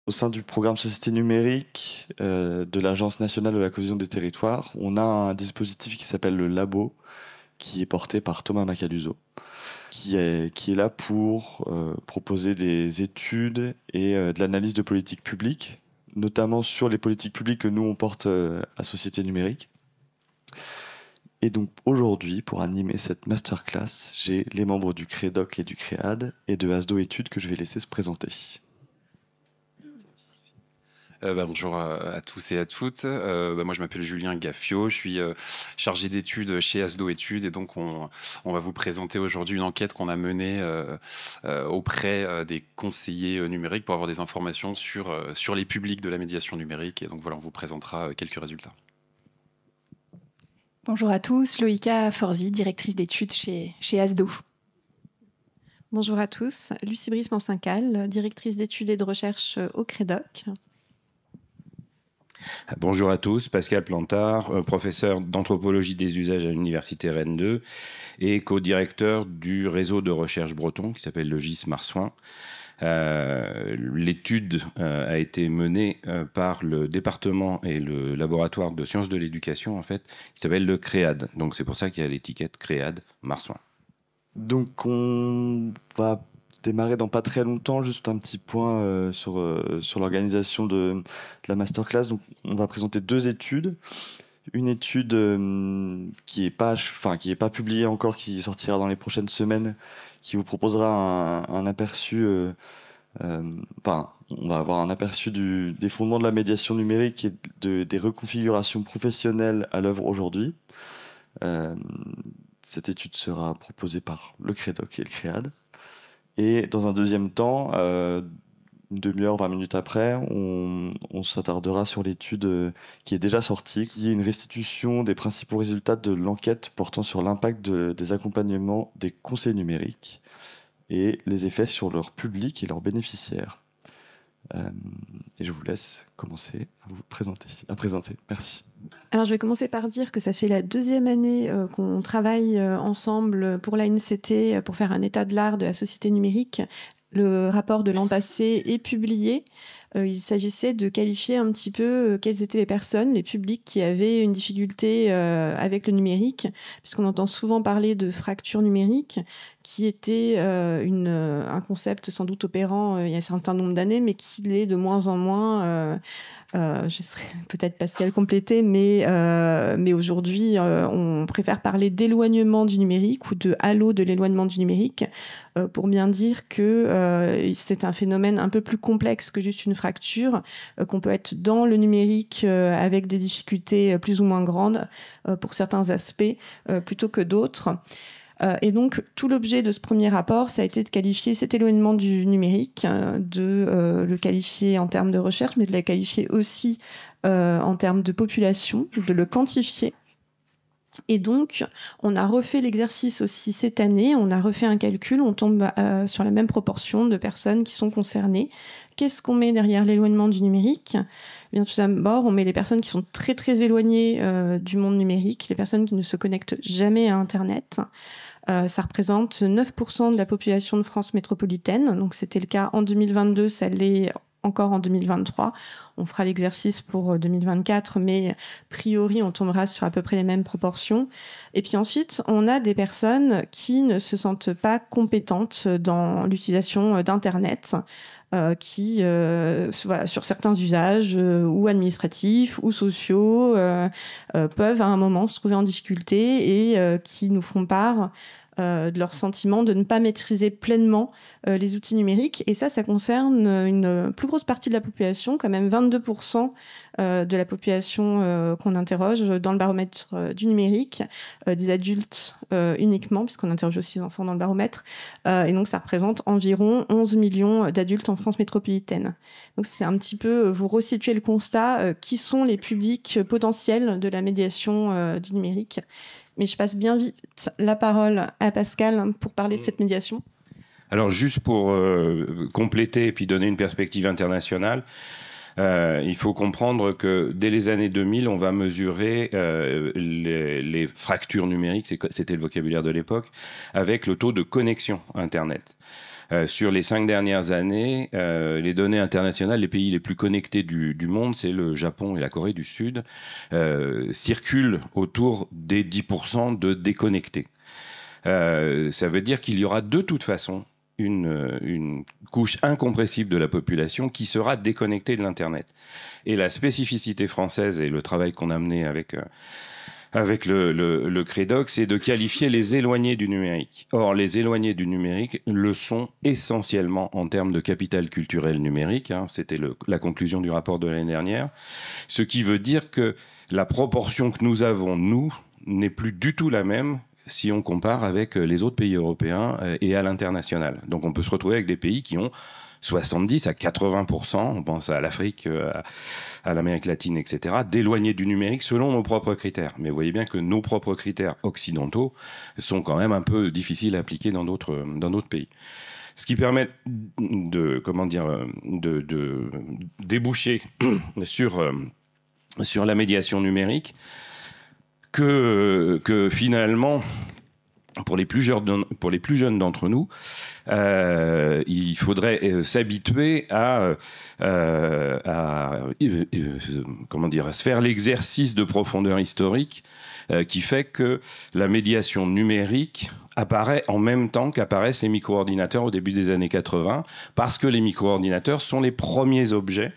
Au sein du programme Société numérique de l'Agence nationale de la cohésion des territoires, on a un dispositif qui s'appelle le Labo, qui est porté par Thomas Macaluso, qui est là pour proposer des études et de l'analyse de politiques publiques, notamment sur les politiques publiques que nous on porte à Société numérique. Et donc aujourd'hui, pour animer cette masterclass, j'ai les membres du CREDOC et du CREAD et de ASDO Études que je vais laisser se présenter. Bonjour à tous et à toutes. Moi, je m'appelle Julien Gaffio, je suis chargé d'études chez ASDO Études et donc on va vous présenter aujourd'hui une enquête qu'on a menée auprès des conseillers numériques pour avoir des informations sur les publics de la médiation numérique. Et donc voilà, on vous présentera quelques résultats. Bonjour à tous, Loïka Forzi, directrice d'études chez ASDO. Bonjour à tous, Lucie Brice-Mancincal, directrice d'études et de recherche au CREDOC. Bonjour à tous, Pascal Plantard, professeur d'anthropologie des usages à l'université Rennes 2 et co-directeur du réseau de recherche breton qui s'appelle le GIS Marsouin. L'étude a été menée par le département et le laboratoire de sciences de l'éducation en fait, qui s'appelle le CREAD. Donc c'est pour ça qu'il y a l'étiquette CREAD Marsouin. Donc on va démarrer dans pas très longtemps, juste un petit point sur l'organisation de la masterclass. Donc on va présenter deux études. Une étude qui est pas publiée encore, qui sortira dans les prochaines semaines, qui vous proposera un aperçu. On va avoir un aperçu des fondements de la médiation numérique et des reconfigurations professionnelles à l'œuvre aujourd'hui. Cette étude sera proposée par le CREDOC et le CREAD. Et dans un deuxième temps, une demi-heure, 20 minutes après, on s'attardera sur l'étude qui est déjà sortie, qui est une restitution des principaux résultats de l'enquête portant sur l'impact des accompagnements des conseils numériques et les effets sur leur public et leurs bénéficiaires. Et je vous laisse commencer à présenter. Merci. Alors je vais commencer par dire que ça fait la deuxième année qu'on travaille ensemble pour l'ANCT pour faire un état de l'art de la société numérique. Le rapport de l'an passé est publié. Il s'agissait de qualifier un petit peu quelles étaient les personnes, les publics qui avaient une difficulté avec le numérique, puisqu'on entend souvent parler de fracture numérique, qui était un concept sans doute opérant il y a un certain nombre d'années, mais qui l'est de moins en moins. Je serais peut-être Pascal complété, mais aujourd'hui, on préfère parler d'éloignement du numérique ou de halo de l'éloignement du numérique pour bien dire que c'est un phénomène un peu plus complexe que juste une fracture, qu'on peut être dans le numérique avec des difficultés plus ou moins grandes pour certains aspects plutôt que d'autres. Et donc, tout l'objet de ce premier rapport, ça a été de qualifier cet éloignement du numérique, de le qualifier en termes de recherche, mais de le qualifier aussi en termes de population, de le quantifier. Et donc, on a refait l'exercice aussi cette année, on a refait un calcul, on tombe sur la même proportion de personnes qui sont concernées. Qu'est-ce qu'on met derrière l'éloignement du numérique ? Eh bien, tout d'abord, on met les personnes qui sont très très éloignées du monde numérique, les personnes qui ne se connectent jamais à Internet. Ça représente 9% de la population de France métropolitaine, donc c'était le cas en 2022, ça l'est encore en 2023. On fera l'exercice pour 2024, mais a priori, on tombera sur à peu près les mêmes proportions. Et puis ensuite, on a des personnes qui ne se sentent pas compétentes dans l'utilisation d'Internet, qui, sur certains usages ou administratifs ou sociaux, peuvent à un moment se trouver en difficulté et qui nous font part de leur sentiment de ne pas maîtriser pleinement les outils numériques. Et ça concerne une plus grosse partie de la population, quand même 22% de la population qu'on interroge dans le baromètre du numérique, des adultes uniquement, puisqu'on interroge aussi les enfants dans le baromètre. Et donc, ça représente environ 11 millions d'adultes en France métropolitaine. Donc, c'est un petit peu, vous resituer le constat, qui sont les publics potentiels de la médiation du numérique. Mais je passe bien vite la parole à Pascal pour parler de cette médiation. Alors, juste pour compléter et puis donner une perspective internationale, Il faut comprendre que dès les années 2000, on va mesurer les fractures numériques, c'était le vocabulaire de l'époque, avec le taux de connexion Internet. Sur les 5 dernières années, les données internationales, les pays les plus connectés du monde, c'est le Japon et la Corée du Sud, circulent autour des 10% de déconnectés. Ça veut dire qu'il y aura de toute façon une couche incompressible de la population qui sera déconnectée de l'Internet. Et la spécificité française et le travail qu'on a mené avec le CREDOC, c'est de qualifier les éloignés du numérique. Or, les éloignés du numérique le sont essentiellement en termes de capital culturel numérique. C'était la conclusion du rapport de l'année dernière. Ce qui veut dire que la proportion que nous avons, nous, n'est plus du tout la même si on compare avec les autres pays européens et à l'international. Donc on peut se retrouver avec des pays qui ont 70 à 80%, on pense à l'Afrique, à l'Amérique latine, etc., d'éloignés du numérique selon nos propres critères. Mais vous voyez bien que nos propres critères occidentaux sont quand même un peu difficiles à appliquer dans d'autres pays. Ce qui permet de déboucher sur la médiation numérique, que finalement, pour les plus jeunes d'entre nous, il faudrait s'habituer à se faire l'exercice de profondeur historique qui fait que la médiation numérique apparaît en même temps qu'apparaissent les micro-ordinateurs au début des années 80, parce que les micro-ordinateurs sont les premiers objets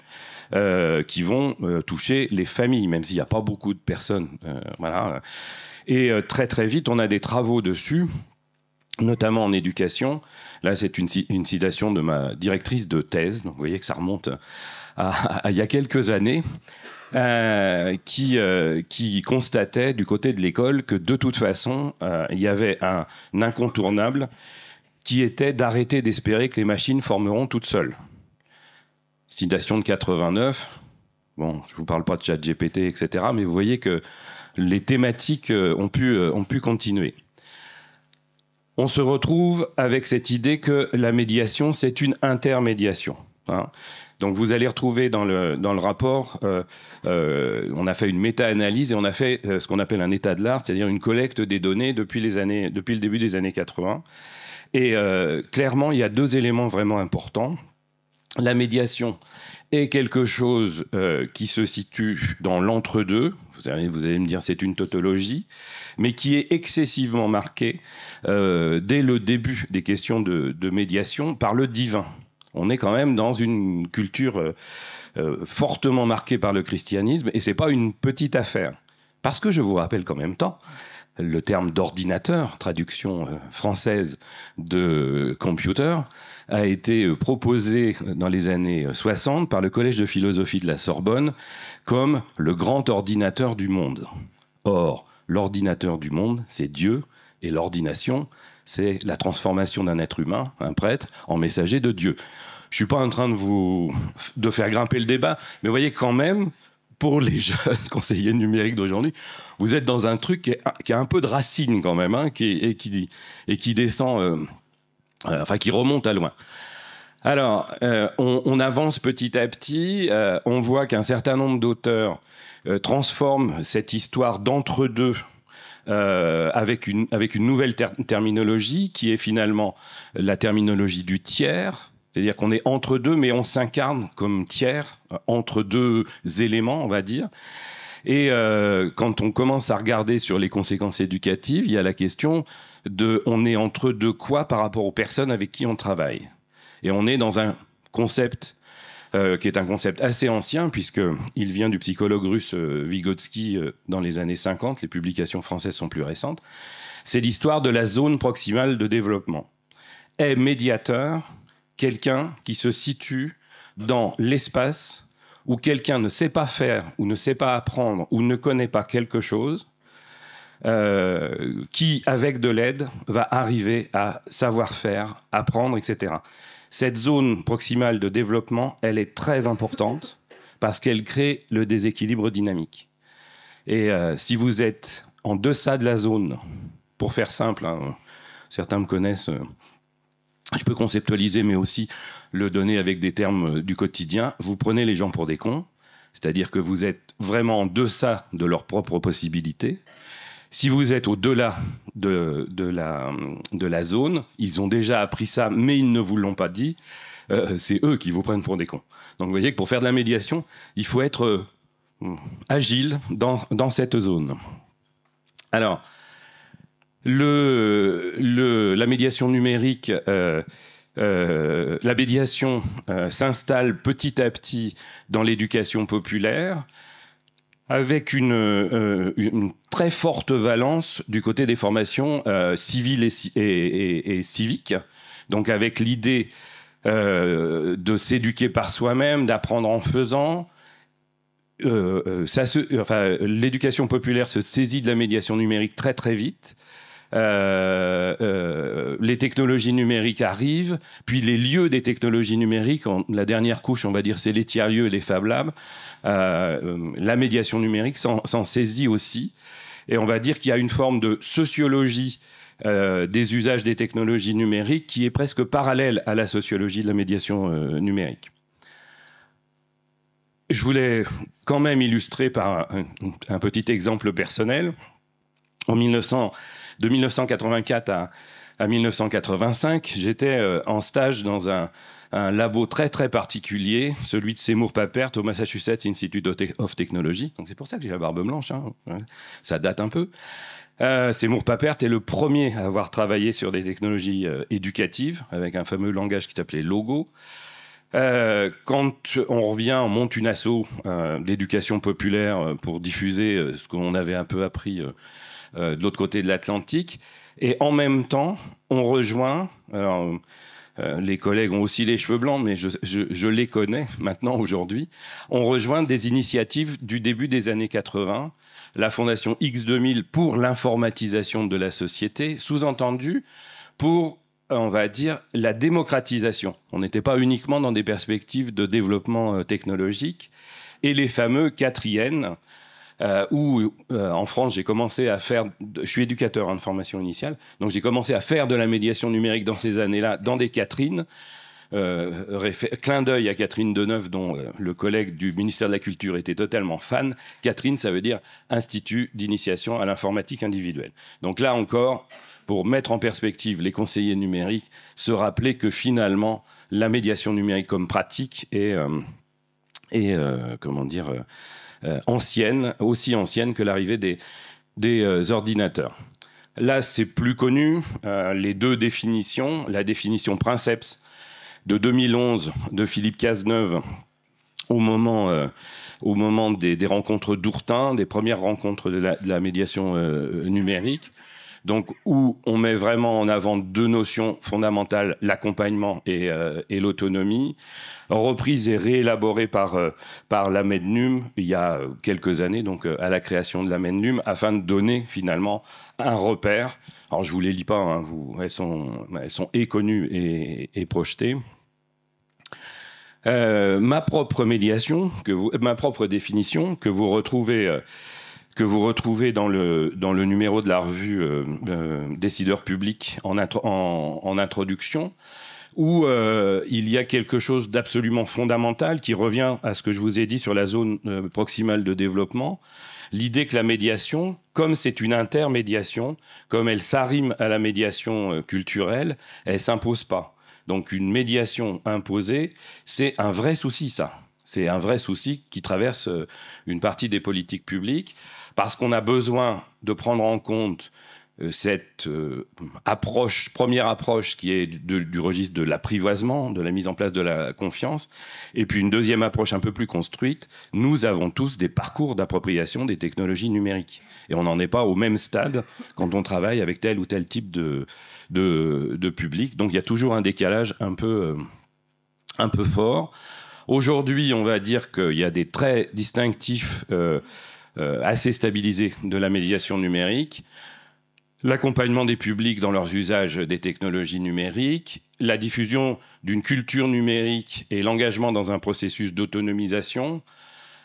qui vont toucher les familles, même s'il n'y a pas beaucoup de personnes. Voilà. Et très très vite, on a des travaux dessus, notamment en éducation. Là, c'est une citation de ma directrice de thèse, donc vous voyez que ça remonte à il y a quelques années, qui constatait du côté de l'école que de toute façon, il y avait un incontournable qui était d'arrêter d'espérer que les machines formeront toutes seules. Citation de 89. Bon, je ne vous parle pas de ChatGPT, etc., mais vous voyez que les thématiques ont pu continuer. On se retrouve avec cette idée que la médiation, c'est une intermédiation. Donc vous allez retrouver dans le rapport, on a fait une méta-analyse et on a fait ce qu'on appelle un état de l'art, c'est-à-dire une collecte des données depuis le début des années 80. Et clairement, il y a 2 éléments vraiment importants. La médiation est quelque chose qui se situe dans l'entre-deux. Vous allez me dire c'est une tautologie, mais qui est excessivement marquée dès le début des questions de médiation par le divin. On est quand même dans une culture fortement marquée par le christianisme, et c'est pas une petite affaire. Parce que je vous rappelle qu'en même temps, le terme d'ordinateur, traduction française de computer, a été proposé dans les années 60 par le Collège de philosophie de la Sorbonne comme le grand ordinateur du monde. Or, l'ordinateur du monde, c'est Dieu, et l'ordination, c'est la transformation d'un être humain, un prêtre, en messager de Dieu. Je ne suis pas en train de faire grimper le débat, mais vous voyez quand même, pour les jeunes conseillers numériques d'aujourd'hui, vous êtes dans un truc qui a un peu de racine quand même, qui descend, qui remonte à loin. Alors, on avance petit à petit, on voit qu'un certain nombre d'auteurs transforment cette histoire d'entre-deux avec une nouvelle terminologie qui est finalement la terminologie du tiers. C'est-à-dire qu'on est entre deux, mais on s'incarne comme tiers, entre deux éléments, on va dire. Et quand on commence à regarder sur les conséquences éducatives, il y a la question de on est entre deux quoi par rapport aux personnes avec qui on travaille. Et on est dans un concept qui est un concept assez ancien, puisqu'il vient du psychologue russe Vygotsky dans les années 50, les publications françaises sont plus récentes. C'est l'histoire de la zone proximale de développement. Est médiateur quelqu'un qui se situe dans l'espace où quelqu'un ne sait pas faire ou ne sait pas apprendre ou ne connaît pas quelque chose, qui, avec de l'aide, va arriver à savoir faire, apprendre, etc. Cette zone proximale de développement, elle est très importante parce qu'elle crée le déséquilibre dynamique. Et si vous êtes en deçà de la zone, pour faire simple, certains me connaissent je peux conceptualiser, mais aussi le donner avec des termes du quotidien. Vous prenez les gens pour des cons, c'est-à-dire que vous êtes vraiment en deçà de leurs propres possibilités. Si vous êtes au-delà de la zone, ils ont déjà appris ça, mais ils ne vous l'ont pas dit, c'est eux qui vous prennent pour des cons. Donc vous voyez que pour faire de la médiation, il faut être agile dans cette zone. Alors, la médiation numérique, la médiation s'installe petit à petit dans l'éducation populaire, avec une très forte valence du côté des formations civiles et civiques, donc avec l'idée de s'éduquer par soi-même, d'apprendre en faisant. L'éducation populaire se saisit de la médiation numérique très très vite. Les technologies numériques arrivent, puis les lieux des technologies numériques, la dernière couche, on va dire, c'est les tiers-lieux et les Fab Labs. La médiation numérique s'en saisit aussi. Et on va dire qu'il y a une forme de sociologie des usages des technologies numériques qui est presque parallèle à la sociologie de la médiation numérique. Je voulais quand même illustrer par un petit exemple personnel. De 1984 à 1985, j'étais en stage dans un labo très très particulier, celui de Seymour Papert au Massachusetts Institute of Technology. Donc c'est pour ça que j'ai la barbe blanche, hein. Ça date un peu. Seymour Papert est le premier à avoir travaillé sur des technologies éducatives avec un fameux langage qui s'appelait Logo. Quand on revient, on monte une asso d'éducation populaire pour diffuser ce qu'on avait un peu appris de l'autre côté de l'Atlantique. Et en même temps, on rejoint... Alors, les collègues ont aussi les cheveux blancs, mais je les connais maintenant, aujourd'hui. On rejoint des initiatives du début des années 80, la Fondation X2000 pour l'informatisation de la société, sous-entendu pour, on va dire, la démocratisation. On n'était pas uniquement dans des perspectives de développement technologique. Et les fameux 4IN, où en France, j'ai commencé à faire... Je suis éducateur de formation initiale, donc j'ai commencé à faire de la médiation numérique dans ces années-là, dans des Catherine. Clin d'œil à Catherine Deneuve, dont le collègue du ministère de la Culture était totalement fan. Catherine, ça veut dire Institut d'initiation à l'informatique individuelle. Donc là encore, pour mettre en perspective les conseillers numériques, se rappeler que finalement, la médiation numérique comme pratique est ancienne, aussi ancienne que l'arrivée des ordinateurs. Là, c'est plus connu, les deux définitions. La définition Princeps de 2011 de Philippe Cazeneuve au moment des rencontres d'Ourtin, des premières rencontres de la médiation numérique, donc où on met vraiment en avant deux notions fondamentales, l'accompagnement et l'autonomie, reprise et réélaborée par la MEDNUM il y a quelques années, donc à la création de la MEDNUM, afin de donner finalement un repère. Alors je vous les lis pas, hein, elles sont connues et projetées. Ma propre médiation, ma propre définition que vous retrouvez dans le numéro de la revue Décideurs publics en introduction, où il y a quelque chose d'absolument fondamental qui revient à ce que je vous ai dit sur la zone proximale de développement. L'idée que la médiation, comme c'est une intermédiation, comme elle s'arrime à la médiation culturelle, elle ne s'impose pas. Donc une médiation imposée, c'est un vrai souci, ça. C'est un vrai souci qui traverse une partie des politiques publiques, parce qu'on a besoin de prendre en compte cette première approche qui est du registre de l'apprivoisement, de la mise en place de la confiance, et puis une deuxième approche un peu plus construite. Nous avons tous des parcours d'appropriation des technologies numériques, et on n'en est pas au même stade quand on travaille avec tel ou tel type de public. Donc il y a toujours un décalage un peu fort. Aujourd'hui, on va dire qu'il y a des traits distinctifs assez stabilisés de la médiation numérique. L'accompagnement des publics dans leurs usages des technologies numériques, la diffusion d'une culture numérique et l'engagement dans un processus d'autonomisation,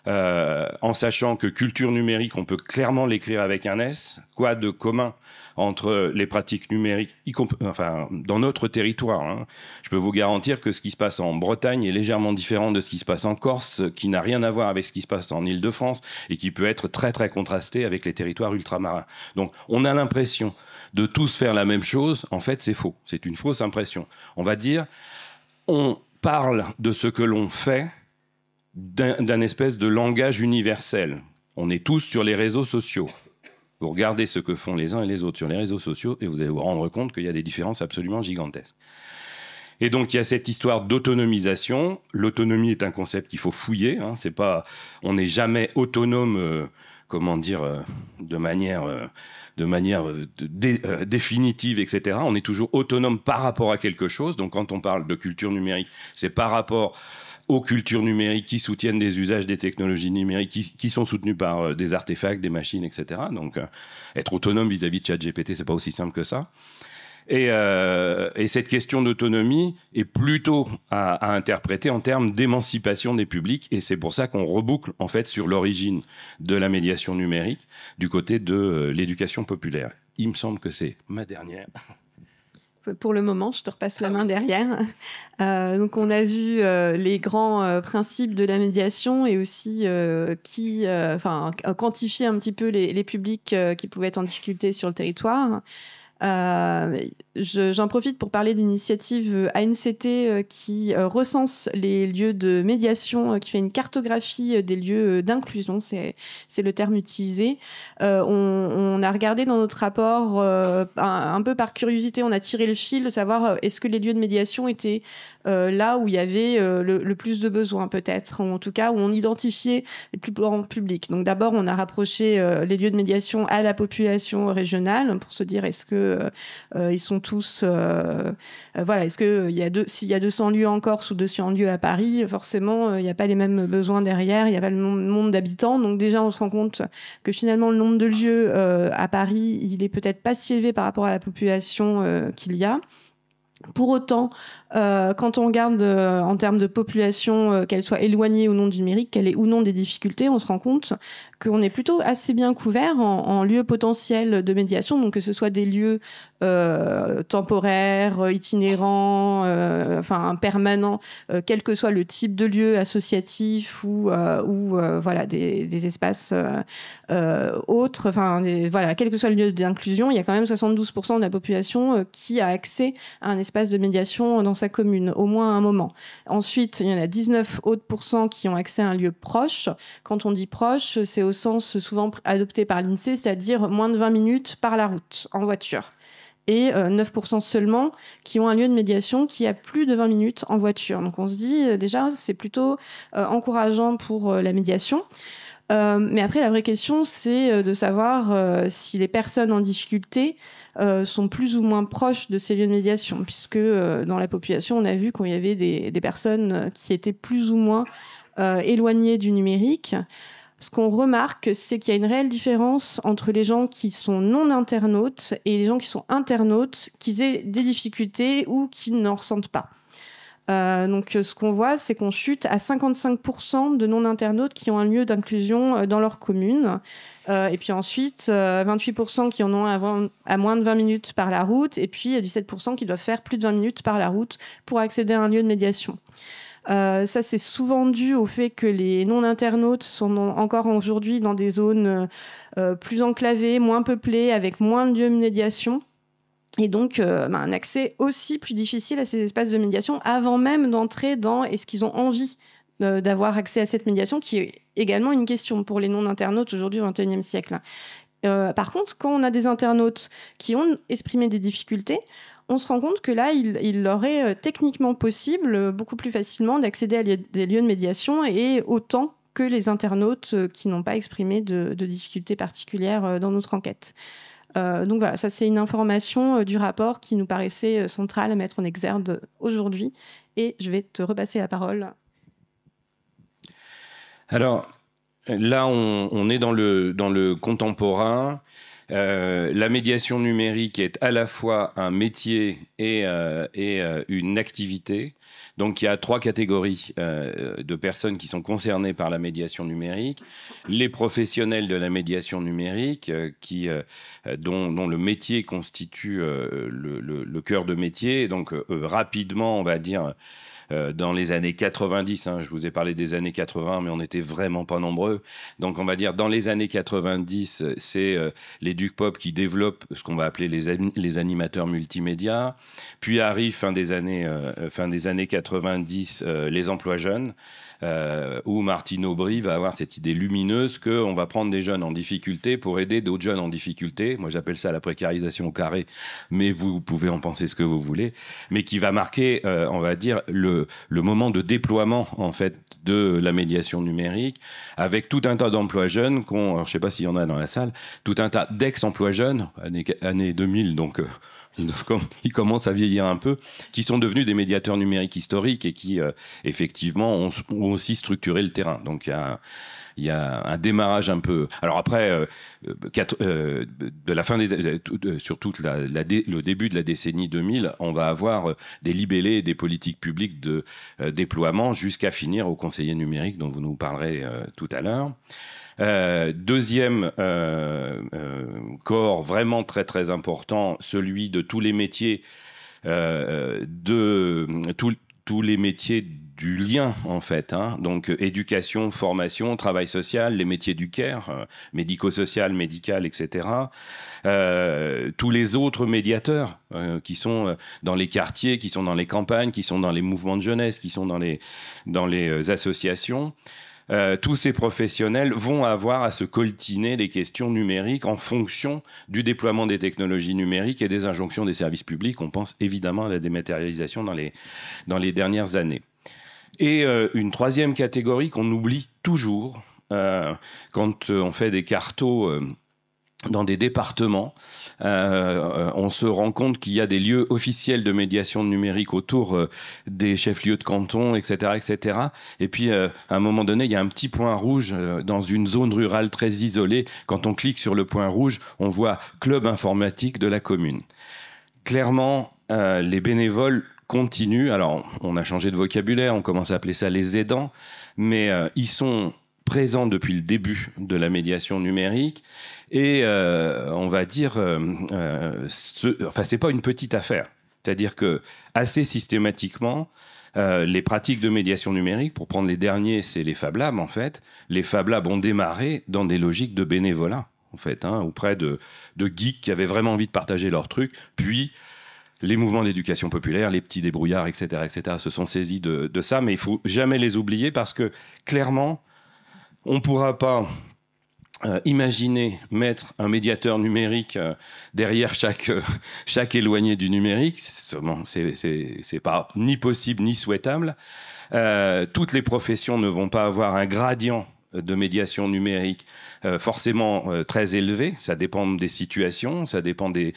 en sachant que culture numérique, on peut clairement l'écrire avec un S. Quoi de commun entre les pratiques numériques, enfin, dans notre territoire, hein. Je peux vous garantir que ce qui se passe en Bretagne est légèrement différent de ce qui se passe en Corse, qui n'a rien à voir avec ce qui se passe en Île-de-France et qui peut être très très contrasté avec les territoires ultramarins. Donc on a l'impression de tous faire la même chose. En fait, c'est faux. C'est une fausse impression. On va dire, on parle de ce que l'on fait d'un espèce de langage universel. On est tous sur les réseaux sociaux. Vous regardez ce que font les uns et les autres sur les réseaux sociaux et vous allez vous rendre compte qu'il y a des différences absolument gigantesques. Et donc, il y a cette histoire d'autonomisation. L'autonomie est un concept qu'il faut fouiller. Hein. C'est pas, on n'est jamais autonome, de manière définitive, etc. On est toujours autonome par rapport à quelque chose. Donc, quand on parle de culture numérique, c'est par rapport aux cultures numériques qui soutiennent des usages des technologies numériques qui sont soutenus par des artefacts, des machines, etc. Donc, être autonome vis-à-vis de ChatGPT, c'est pas aussi simple que ça. Et cette question d'autonomie est plutôt à interpréter en termes d'émancipation des publics. Et c'est pour ça qu'on reboucle, en fait, sur l'origine de la médiation numérique du côté de l'éducation populaire. Il me semble que c'est ma dernière. Pour le moment, je te repasse la main derrière. Donc, on a vu les grands principes de la médiation et aussi quantifier un petit peu les publics qui pouvaient être en difficulté sur le territoire. J'en profite pour parler d'une initiative ANCT qui recense les lieux de médiation, qui fait une cartographie des lieux d'inclusion, c'est le terme utilisé. On a regardé dans notre rapport, un peu par curiosité, on a tiré le fil de savoir est-ce que les lieux de médiation étaient là où il y avait le plus de besoins peut-être, ou en tout cas où on identifiait les plus grands publics. Donc d'abord, on a rapproché les lieux de médiation à la population régionale pour se dire est-ce que ils sont tous est-ce que s'il y a 200 lieux en Corse ou 200 lieux à Paris, forcément il n'y a pas les mêmes besoins derrière, il n'y a pas le même nombre d'habitants. Donc déjà on se rend compte que finalement le nombre de lieux à Paris, il est peut-être pas si élevé par rapport à la population qu'il y a. Pour autant, quand on regarde en termes de population, qu'elle soit éloignée ou non du numérique, qu'elle ait ou non des difficultés, on se rend compte qu'on est plutôt assez bien couvert en lieux potentiels de médiation, donc que ce soit des lieux temporaires, itinérants, permanents, quel que soit le type de lieu associatif ou des espaces autres, quel que soit le lieu d'inclusion, il y a quand même 72% de la population qui a accès à un espace de médiation dans sa commune, au moins à un moment. Ensuite, il y en a 19 autres % qui ont accès à un lieu proche. Quand on dit proche, c'est au sens souvent adopté par l'INSEE, c'est-à-dire moins de 20 minutes par la route, en voiture. Et 9% seulement qui ont un lieu de médiation qui a plus de 20 minutes en voiture. Donc on se dit déjà, c'est plutôt encourageant pour la médiation. Mais après, la vraie question, c'est de savoir si les personnes en difficulté sont plus ou moins proches de ces lieux de médiation, puisque dans la population, on a vu qu'il y avait des personnes qui étaient plus ou moins éloignées du numérique. Ce qu'on remarque, c'est qu'il y a une réelle différence entre les gens qui sont non internautes et les gens qui sont internautes, qui aient des difficultés ou qui n'en ressentent pas. Donc ce qu'on voit, c'est qu'on chute à 55% de non-internautes qui ont un lieu d'inclusion dans leur commune. Et puis ensuite, 28% qui en ont à moins de 20 minutes par la route. Et puis 17% qui doivent faire plus de 20 minutes par la route pour accéder à un lieu de médiation. Ça, c'est souvent dû au fait que les non-internautes sont encore aujourd'hui dans des zones plus enclavées, moins peuplées, avec moins de lieux de médiation. Et donc, un accès aussi plus difficile à ces espaces de médiation avant même d'entrer dans est-ce qu'ils ont envie d'avoir accès à cette médiation, qui est également une question pour les non-internautes aujourd'hui au XXIe siècle. Par contre, quand on a des internautes qui ont exprimé des difficultés, on se rend compte que là, il leur est techniquement possible, beaucoup plus facilement, d'accéder à des lieux de médiation et autant que les internautes qui n'ont pas exprimé de difficultés particulières dans notre enquête. Donc voilà, ça c'est une information du rapport qui nous paraissait centrale à mettre en exergue aujourd'hui. Et je vais te repasser la parole. Alors là, on est dans le contemporain. La médiation numérique est à la fois un métier et une activité. Donc il y a 3 catégories de personnes qui sont concernées par la médiation numérique. Les professionnels de la médiation numérique dont le métier constitue le cœur de métier. Donc rapidement, on va dire, dans les années 90, je vous ai parlé des années 80, mais on n'était vraiment pas nombreux. Donc on va dire dans les années 90, c'est les Duc-Pop qui développent ce qu'on va appeler les animateurs multimédia. Puis arrive fin des années 90, les emplois jeunes, où Martine Aubry va avoir cette idée lumineuse qu'on va prendre des jeunes en difficulté pour aider d'autres jeunes en difficulté. Moi, j'appelle ça la précarisation au carré, mais vous pouvez en penser ce que vous voulez. Mais qui va marquer, on va dire, le moment de déploiement, en fait, de la médiation numérique, avec tout un tas d'emplois jeunes, alors, je ne sais pas s'il y en a dans la salle, tout un tas d'ex-emplois jeunes, années 2000, donc... ils commencent à vieillir un peu, qui sont devenus des médiateurs numériques historiques et qui, effectivement, ont aussi structuré le terrain. Donc, il y a un démarrage un peu... Alors après, de la fin surtout le début de la décennie 2000, on va avoir des libellés et des politiques publiques de déploiement jusqu'à finir au conseiller numérique dont vous nous parlerez tout à l'heure. Deuxième corps vraiment très très important, celui de tous les métiers, tous les métiers du lien en fait, donc éducation, formation, travail social, les métiers du care, médico-social, médical, etc. Tous les autres médiateurs qui sont dans les quartiers, qui sont dans les campagnes, qui sont dans les mouvements de jeunesse, qui sont dans les associations. Tous ces professionnels vont avoir à se coltiner les questions numériques en fonction du déploiement des technologies numériques et des injonctions des services publics. On pense évidemment à la dématérialisation dans les dernières années. Et une troisième catégorie qu'on oublie toujours quand on fait des cartos dans des départements, on se rend compte qu'il y a des lieux officiels de médiation numérique autour des chefs-lieux de canton, etc., etc. Et puis, à un moment donné, il y a un petit point rouge dans une zone rurale très isolée. Quand on clique sur le point rouge, on voit « Club informatique de la commune ». Clairement, les bénévoles continuent. Alors, on a changé de vocabulaire, on commence à appeler ça les aidants, mais ils sont présents depuis le début de la médiation numérique. Et on va dire, c'est pas une petite affaire. C'est-à-dire que assez systématiquement, les pratiques de médiation numérique, pour prendre les derniers, c'est les Fab Labs en fait. Les Fab Labs ont démarré dans des logiques de bénévolat en fait, auprès de geeks qui avaient vraiment envie de partager leurs trucs. Puis les mouvements d'éducation populaire, les petits débrouillards, etc., se sont saisis de ça. Mais il faut jamais les oublier parce que clairement, on pourra pas imaginer mettre un médiateur numérique derrière chaque éloigné du numérique. C'est pas ni possible ni souhaitable. Toutes les professions ne vont pas avoir un gradient de médiation numérique forcément très élevé. Ça dépend des situations, ça dépend des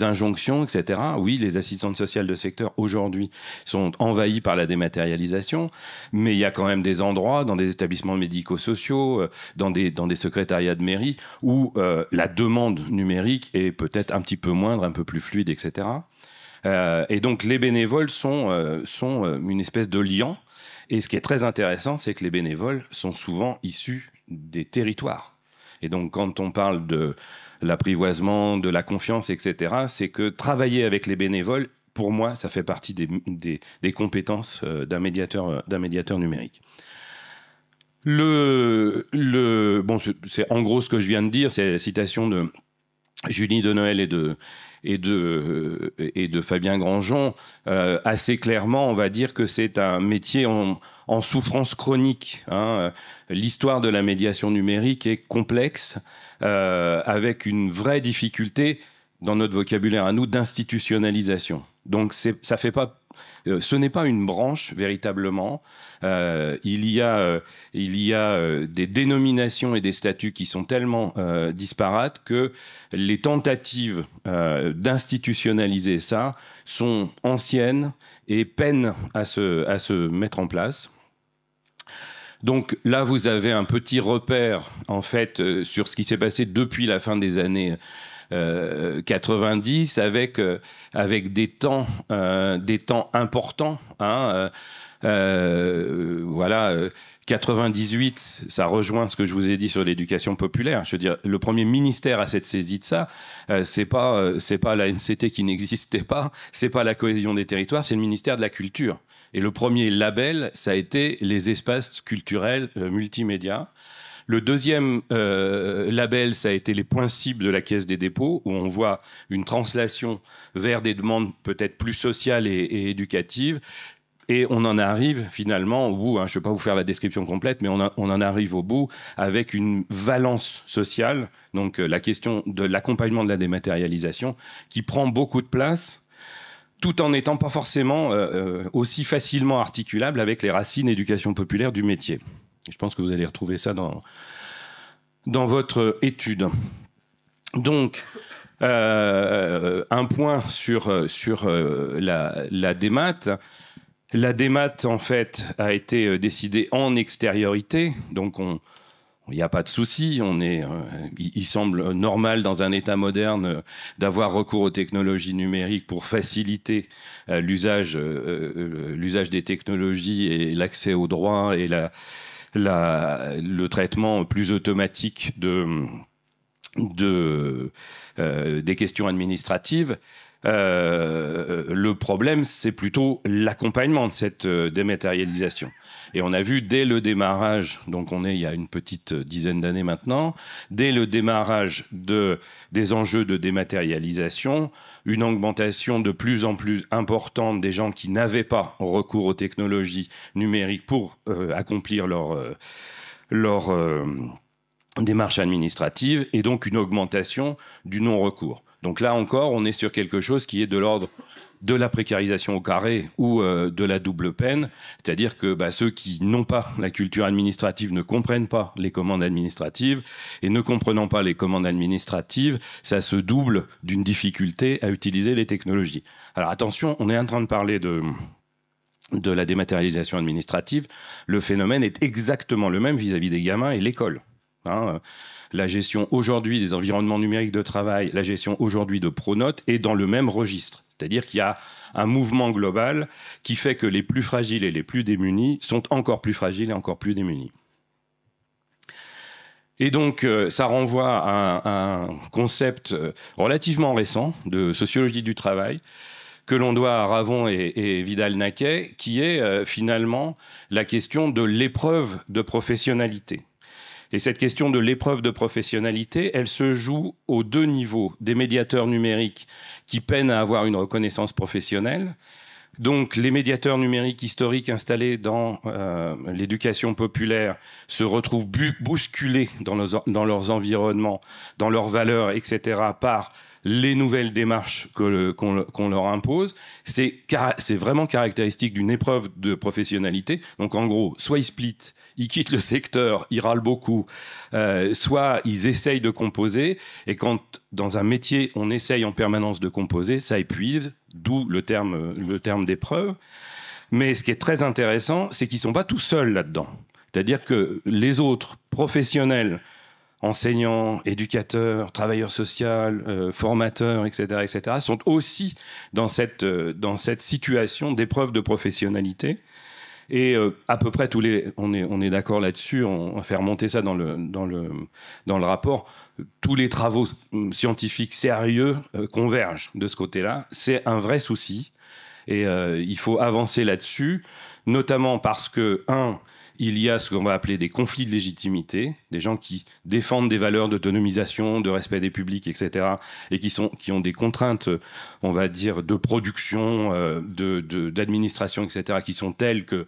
injonctions, etc. Oui, les assistantes sociales de secteur aujourd'hui sont envahies par la dématérialisation, mais il y a quand même des endroits, dans des établissements médico-sociaux, dans des secrétariats de mairie, où la demande numérique est peut-être un petit peu moindre, un peu plus fluide, etc. Et donc les bénévoles sont une espèce de liant. Et ce qui est très intéressant, c'est que les bénévoles sont souvent issus des territoires. Et donc, quand on parle de l'apprivoisement, de la confiance, etc., c'est que travailler avec les bénévoles, pour moi, ça fait partie des compétences d'un médiateur numérique. Bon, c'est en gros ce que je viens de dire, c'est la citation de Julie de Noël et de Fabien Grandjean. Assez clairement, on va dire que c'est un métier en souffrance chronique. L'histoire de la médiation numérique est complexe, avec une vraie difficulté, dans notre vocabulaire à nous, d'institutionnalisation. Donc ça fait pas... ce n'est pas une branche, véritablement. Il y a des dénominations et des statuts qui sont tellement disparates que les tentatives d'institutionnaliser ça sont anciennes et peinent à se mettre en place. Donc là, vous avez un petit repère, en fait, sur ce qui s'est passé depuis la fin des années 90, avec des temps importants. Hein, voilà, 98, ça rejoint ce que je vous ai dit sur l'éducation populaire. Je veux dire, le premier ministère à s'être saisi de ça, c'est pas la NCT qui n'existait pas, c'est pas la cohésion des territoires, c'est le ministère de la Culture. Et le premier label, ça a été les espaces culturels multimédia. Le deuxième label, ça a été les points cibles de la Caisse des dépôts, où on voit une translation vers des demandes peut-être plus sociales et éducatives. Et on en arrive finalement au bout, hein, je ne vais pas vous faire la description complète, mais on en arrive au bout avec une valence sociale, donc la question de l'accompagnement de la dématérialisation, qui prend beaucoup de place, tout en n'étant pas forcément aussi facilement articulable avec les racines éducation populaire du métier. Je pense que vous allez retrouver ça dans votre étude. Donc, un point sur la démat. La démat, en fait, a été décidée en extériorité, donc il n'y a pas de souci. Il semble normal dans un État moderne d'avoir recours aux technologies numériques pour faciliter l'usage des technologies et l'accès aux droits et le traitement plus automatique des questions administratives. Le problème, c'est plutôt l'accompagnement de cette dématérialisation. Et on a vu dès le démarrage, donc il y a une petite dizaine d'années maintenant, dès le démarrage des enjeux de dématérialisation, une augmentation de plus en plus importante des gens qui n'avaient pas recours aux technologies numériques pour accomplir leur démarche administrative, et donc une augmentation du non-recours. Donc là encore, on est sur quelque chose qui est de l'ordre de la précarisation au carré ou de la double peine, c'est-à-dire que ceux qui n'ont pas la culture administrative ne comprennent pas les commandes administratives, et ne comprenant pas les commandes administratives, ça se double d'une difficulté à utiliser les technologies. Alors attention, on est en train de parler de la dématérialisation administrative. Le phénomène est exactement le même vis-à-vis des gamins et l'école. Hein, la gestion aujourd'hui des environnements numériques de travail, la gestion aujourd'hui de Pronote est dans le même registre. C'est-à-dire qu'il y a un mouvement global qui fait que les plus fragiles et les plus démunis sont encore plus fragiles et encore plus démunis. Et donc, ça renvoie à un concept relativement récent de sociologie du travail que l'on doit à Ravon et Vidal-Naquet, qui est finalement la question de l'épreuve de professionnalité. Et cette question de l'épreuve de professionnalité, elle se joue aux deux niveaux, des médiateurs numériques qui peinent à avoir une reconnaissance professionnelle. Donc les médiateurs numériques historiques installés dans l'éducation populaire se retrouvent bousculés dans leurs environnements, dans leurs valeurs, etc., par les nouvelles démarches qu'on leur impose. C'est vraiment caractéristique d'une épreuve de professionnalité. Donc en gros, soit ils splitent, ils quittent le secteur, ils râlent beaucoup, soit ils essayent de composer, et quand dans un métier on essaye en permanence de composer, ça épuise, d'où le terme d'épreuve. Mais ce qui est très intéressant, c'est qu'ils ne sont pas tout seuls là-dedans. C'est-à-dire que les autres professionnels, enseignants, éducateurs, travailleurs sociaux, formateurs, etc., sont aussi dans cette situation d'épreuve de professionnalité. Et à peu près on est d'accord là-dessus, on va faire remonter ça dans le rapport. Tous les travaux scientifiques sérieux convergent de ce côté-là. C'est un vrai souci, et il faut avancer là-dessus, notamment parce que, il y a ce qu'on va appeler des conflits de légitimité, des gens qui défendent des valeurs d'autonomisation, de respect des publics, etc., et qui ont des contraintes, on va dire, de production, d'administration, etc., qui sont telles que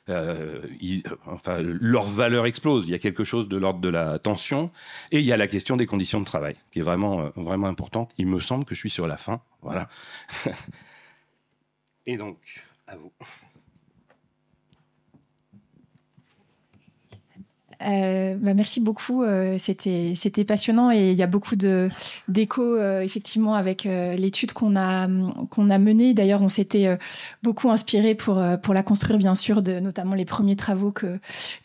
leur valeur explose. Il y a quelque chose de l'ordre de la tension. Et il y a la question des conditions de travail, qui est vraiment, vraiment importante. Il me semble que je suis sur la fin. Voilà. Et donc, à vous. Merci beaucoup. C'était passionnant et il y a beaucoup d'échos effectivement avec l'étude qu'on a menée. D'ailleurs, on s'était beaucoup inspiré pour la construire, bien sûr, notamment les premiers travaux que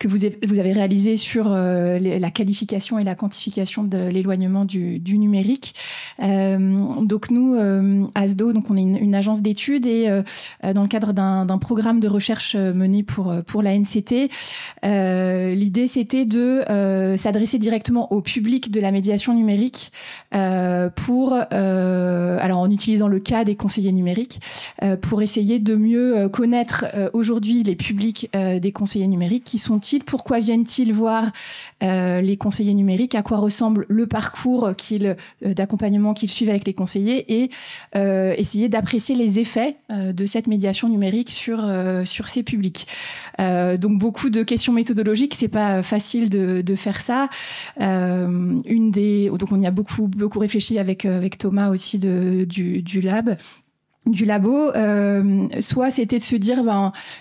vous avez réalisés sur la qualification et la quantification de l'éloignement du numérique. Donc nous, ASDO, donc on est une agence d'études et dans le cadre d'un programme de recherche mené pour la NCT, l'idée c'était de s'adresser directement au public de la médiation numérique alors en utilisant le cas des conseillers numériques, pour essayer de mieux connaître aujourd'hui les publics des conseillers numériques. Qui sont-ils? Pourquoi viennent-ils voir les conseillers numériques? À quoi ressemble le parcours d'accompagnement qu'ils suivent avec les conseillers? Et essayer d'apprécier les effets de cette médiation numérique sur ces publics. Donc beaucoup de questions méthodologiques, c'est pas facile de faire ça. Donc on y a beaucoup réfléchi avec Thomas aussi du labo, soit c'était de se dire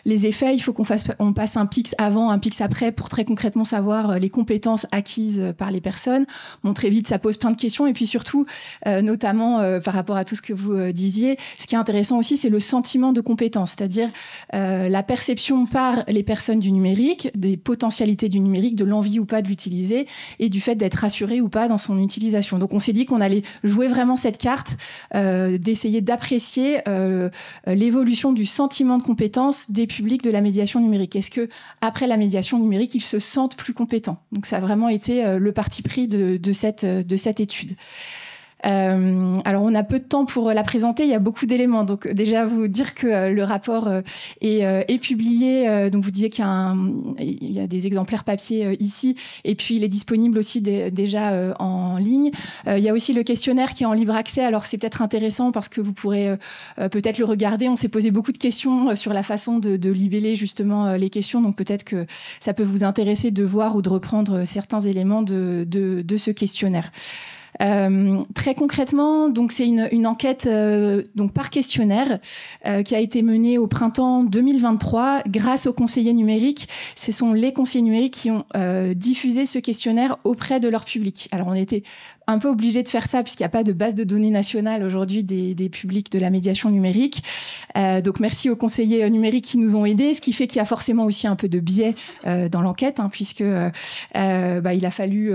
les effets, il faut qu'on passe un PIX avant, un PIX après pour très concrètement savoir les compétences acquises par les personnes. Bon, très vite, ça pose plein de questions et puis surtout, notamment par rapport à tout ce que vous disiez, ce qui est intéressant aussi, c'est le sentiment de compétence, c'est-à-dire la perception par les personnes du numérique, des potentialités du numérique, de l'envie ou pas de l'utiliser et du fait d'être rassuré ou pas dans son utilisation. Donc on s'est dit qu'on allait jouer vraiment cette carte, d'essayer d'apprécier l'évolution du sentiment de compétence des publics de la médiation numérique. Est-ce que après la médiation numérique, ils se sentent plus compétents? Donc ça a vraiment été le parti pris de cette étude. Alors on a peu de temps pour la présenter, il y a beaucoup d'éléments, donc déjà vous dire que le rapport est publié, donc vous disiez qu'il y a des exemplaires papier ici et puis il est disponible aussi déjà en ligne. Il y a aussi le questionnaire qui est en libre accès, alors c'est peut-être intéressant parce que vous pourrez peut-être le regarder. On s'est posé beaucoup de questions sur la façon de libeller justement les questions, donc peut-être que ça peut vous intéresser de voir ou de reprendre certains éléments de ce questionnaire. Très concrètement, donc c'est une enquête donc par questionnaire qui a été menée au printemps 2023 grâce aux conseillers numériques. Ce sont les conseillers numériques qui ont diffusé ce questionnaire auprès de leur public. Alors on était un peu obligé de faire ça puisqu'il n'y a pas de base de données nationale aujourd'hui des publics de la médiation numérique. Donc merci aux conseillers numériques qui nous ont aidés, ce qui fait qu'il y a forcément aussi un peu de biais dans l'enquête, puisque il a fallu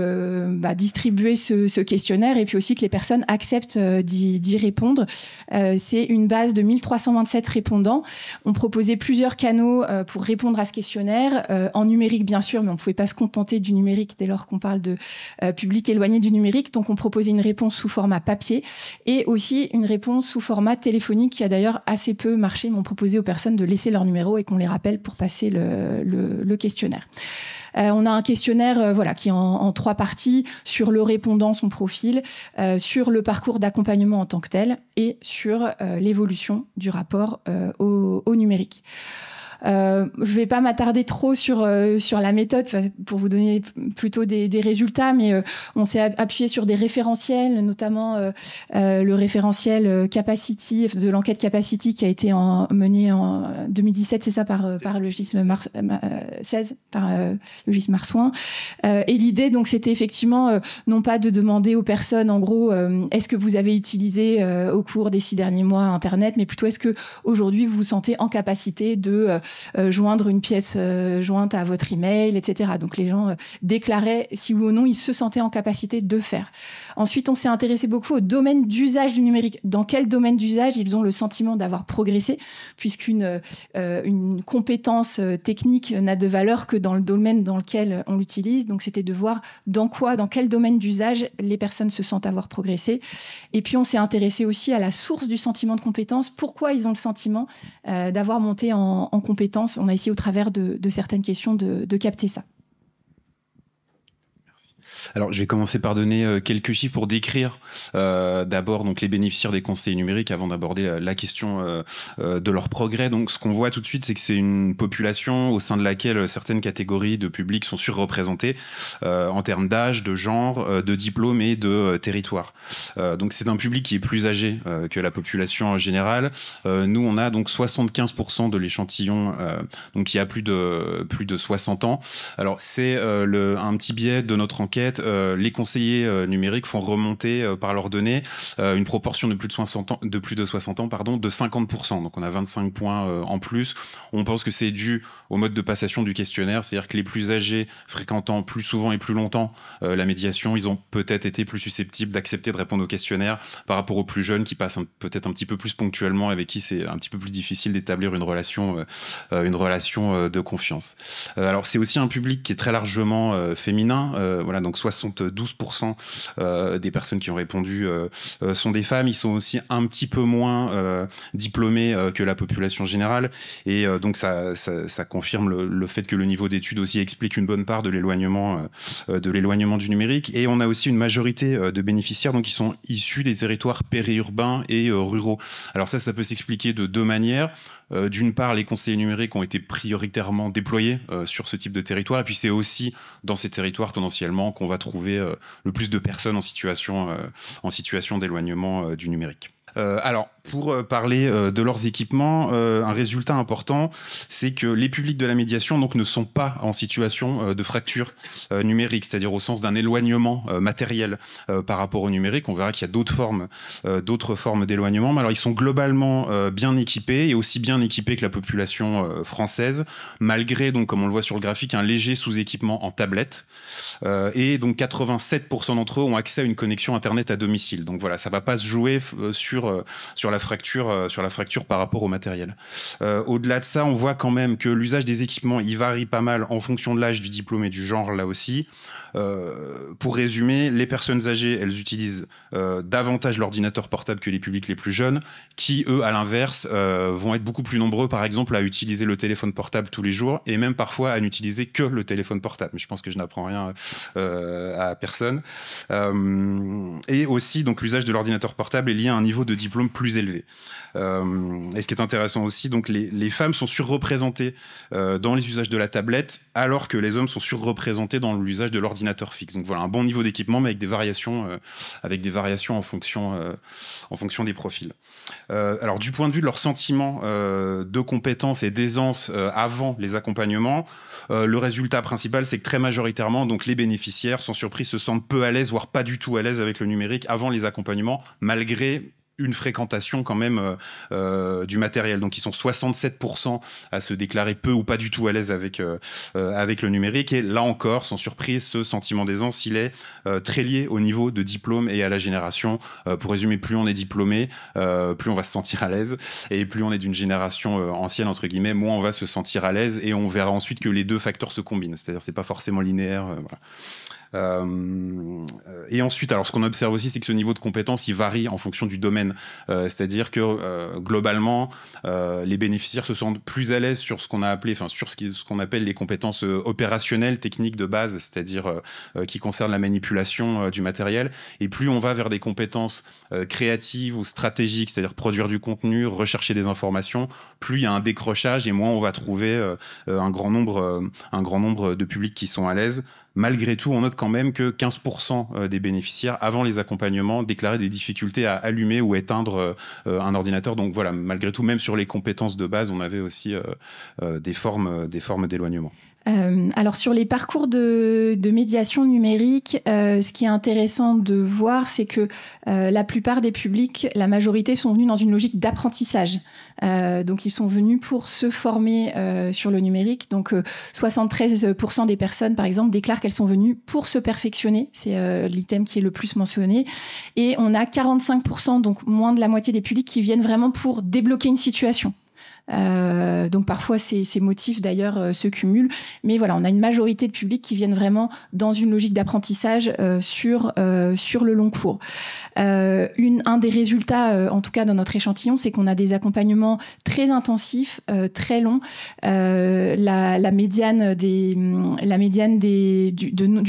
distribuer ce questionnaire et puis aussi que les personnes acceptent d'y répondre. C'est une base de 1327 répondants. On proposait plusieurs canaux pour répondre à ce questionnaire, en numérique bien sûr, mais on ne pouvait pas se contenter du numérique dès lors qu'on parle de public éloigné du numérique. Donc on proposait une réponse sous format papier et aussi une réponse sous format téléphonique qui a d'ailleurs assez peu marché, mais on proposait aux personnes de laisser leur numéro et qu'on les rappelle pour passer le questionnaire. On a un questionnaire qui est en 3 parties, sur le répondant, son profil, sur le parcours d'accompagnement en tant que tel et sur l'évolution du rapport au numérique. Je ne vais pas m'attarder trop sur la méthode pour vous donner plutôt des résultats, mais on s'est appuyé sur des référentiels, notamment le référentiel Capacity, de l'enquête Capacity qui a été menée en 2017, c'est ça, par le GISM Marsouin. Et l'idée, donc, c'était effectivement non pas de demander aux personnes, en gros, est-ce que vous avez utilisé au cours des 6 derniers mois Internet, mais plutôt est-ce que aujourd'hui vous vous sentez en capacité de joindre une pièce jointe à votre email, etc. Donc les gens déclaraient si oui ou non ils se sentaient en capacité de faire. Ensuite, on s'est intéressé beaucoup au domaine d'usage du numérique. Dans quel domaine d'usage ils ont le sentiment d'avoir progressé, puisqu'une compétence technique n'a de valeur que dans le domaine dans lequel on l'utilise. Donc c'était de voir dans quel domaine d'usage les personnes se sentent avoir progressé. Et puis on s'est intéressé aussi à la source du sentiment de compétence. Pourquoi ils ont le sentiment d'avoir monté en compétence? On a essayé au travers de certaines questions de capter ça. Alors, je vais commencer par donner quelques chiffres pour décrire d'abord donc les bénéficiaires des conseillers numériques avant d'aborder la question de leur progrès. Donc, ce qu'on voit tout de suite, c'est que c'est une population au sein de laquelle certaines catégories de public sont surreprésentées en termes d'âge, de genre, de diplôme et de territoire. Donc, c'est un public qui est plus âgé que la population en général. Nous, on a donc 75% de l'échantillon donc qui a plus de 60 ans. Alors, c'est un petit biais de notre enquête. Les conseillers numériques font remonter par leurs données une proportion de plus de 60 ans, de 50%. Donc, on a 25 points en plus. On pense que c'est dû au mode de passation du questionnaire, c'est-à-dire que les plus âgés fréquentant plus souvent et plus longtemps la médiation, ils ont peut-être été plus susceptibles d'accepter de répondre au questionnaire par rapport aux plus jeunes qui passent peut-être un petit peu plus ponctuellement, avec qui c'est un petit peu plus difficile d'établir une relation de confiance. Alors c'est aussi un public qui est très largement féminin, voilà, donc 72% des personnes qui ont répondu sont des femmes. Ils sont aussi un petit peu moins diplômés que la population générale, et donc ça confirme le fait que le niveau d'études aussi explique une bonne part de l'éloignement du numérique. Et on a aussi une majorité de bénéficiaires donc qui sont issus des territoires périurbains et ruraux. Alors ça peut s'expliquer de deux manières. D'une part, les conseillers numériques ont été prioritairement déployés sur ce type de territoire, et puis c'est aussi dans ces territoires tendanciellement qu'on va trouver le plus de personnes en situation d'éloignement du numérique. Alors, pour parler de leurs équipements, un résultat important, c'est que les publics de la médiation donc, ne sont pas en situation de fracture numérique, c'est-à-dire au sens d'un éloignement matériel par rapport au numérique. On verra qu'il y a d'autres formes d'éloignement, mais alors ils sont globalement bien équipés, et aussi bien équipés que la population française, malgré, donc, comme on le voit sur le graphique, un léger sous-équipement en tablette. Et donc 87% d'entre eux ont accès à une connexion Internet à domicile. Donc voilà, ça ne va pas se jouer sur la fracture par rapport au matériel. Au-delà de ça, on voit quand même que l'usage des équipements, il varie pas mal en fonction de l'âge, du diplôme et du genre, là aussi. Pour résumer, les personnes âgées, elles utilisent davantage l'ordinateur portable que les publics les plus jeunes, qui, eux, à l'inverse, vont être beaucoup plus nombreux, par exemple, à utiliser le téléphone portable tous les jours, et même parfois à n'utiliser que le téléphone portable. Mais je pense que je n'apprends rien à personne. Et aussi, donc, l'usage de l'ordinateur portable est lié à un niveau de diplôme plus élevé. Et ce qui est intéressant aussi, donc les femmes sont surreprésentées dans les usages de la tablette, alors que les hommes sont surreprésentés dans l'usage de l'ordinateur fixe. Donc voilà, un bon niveau d'équipement, mais avec des variations en fonction des profils. Alors du point de vue de leur sentiment de compétence et d'aisance avant les accompagnements, le résultat principal, c'est que très majoritairement, donc les bénéficiaires, sans surprise, se sentent peu à l'aise, voire pas du tout à l'aise avec le numérique avant les accompagnements, malgré une fréquentation quand même du matériel. Donc ils sont 67% à se déclarer peu ou pas du tout à l'aise avec le numérique. Et là encore, sans surprise, ce sentiment d'aisance, il est très lié au niveau de diplôme et à la génération. Pour résumer, plus on est diplômé, plus on va se sentir à l'aise, et plus on est d'une génération ancienne, entre guillemets, moins on va se sentir à l'aise, et on verra ensuite que les deux facteurs se combinent. C'est-à-dire c'est pas forcément linéaire. Voilà. Et ensuite, alors ce qu'on observe aussi, c'est que ce niveau de compétence, il varie en fonction du domaine. C'est-à-dire que globalement, les bénéficiaires se sentent plus à l'aise sur ce qu'on appelle les compétences opérationnelles, techniques de base, c'est-à-dire qui concernent la manipulation du matériel. Et plus on va vers des compétences créatives ou stratégiques, c'est-à-dire produire du contenu, rechercher des informations, plus il y a un décrochage et moins on va trouver un grand nombre de publics qui sont à l'aise. Malgré tout, on note quand même que 15% des bénéficiaires, avant les accompagnements, déclaraient des difficultés à allumer ou éteindre un ordinateur. Donc voilà, malgré tout, même sur les compétences de base, on avait aussi des formes d'éloignement. Alors sur les parcours de médiation numérique, ce qui est intéressant de voir, c'est que la plupart des publics, la majorité, sont venus dans une logique d'apprentissage. Donc ils sont venus pour se former sur le numérique. Donc 73% des personnes, par exemple, déclarent qu'elles sont venues pour se perfectionner. C'est l'item qui est le plus mentionné. Et on a 45%, donc moins de la moitié des publics, qui viennent vraiment pour débloquer une situation. Donc parfois ces motifs d'ailleurs se cumulent, mais voilà, on a une majorité de publics qui viennent vraiment dans une logique d'apprentissage sur le long cours. Un des résultats, en tout cas dans notre échantillon, c'est qu'on a des accompagnements très intensifs, très longs. La médiane du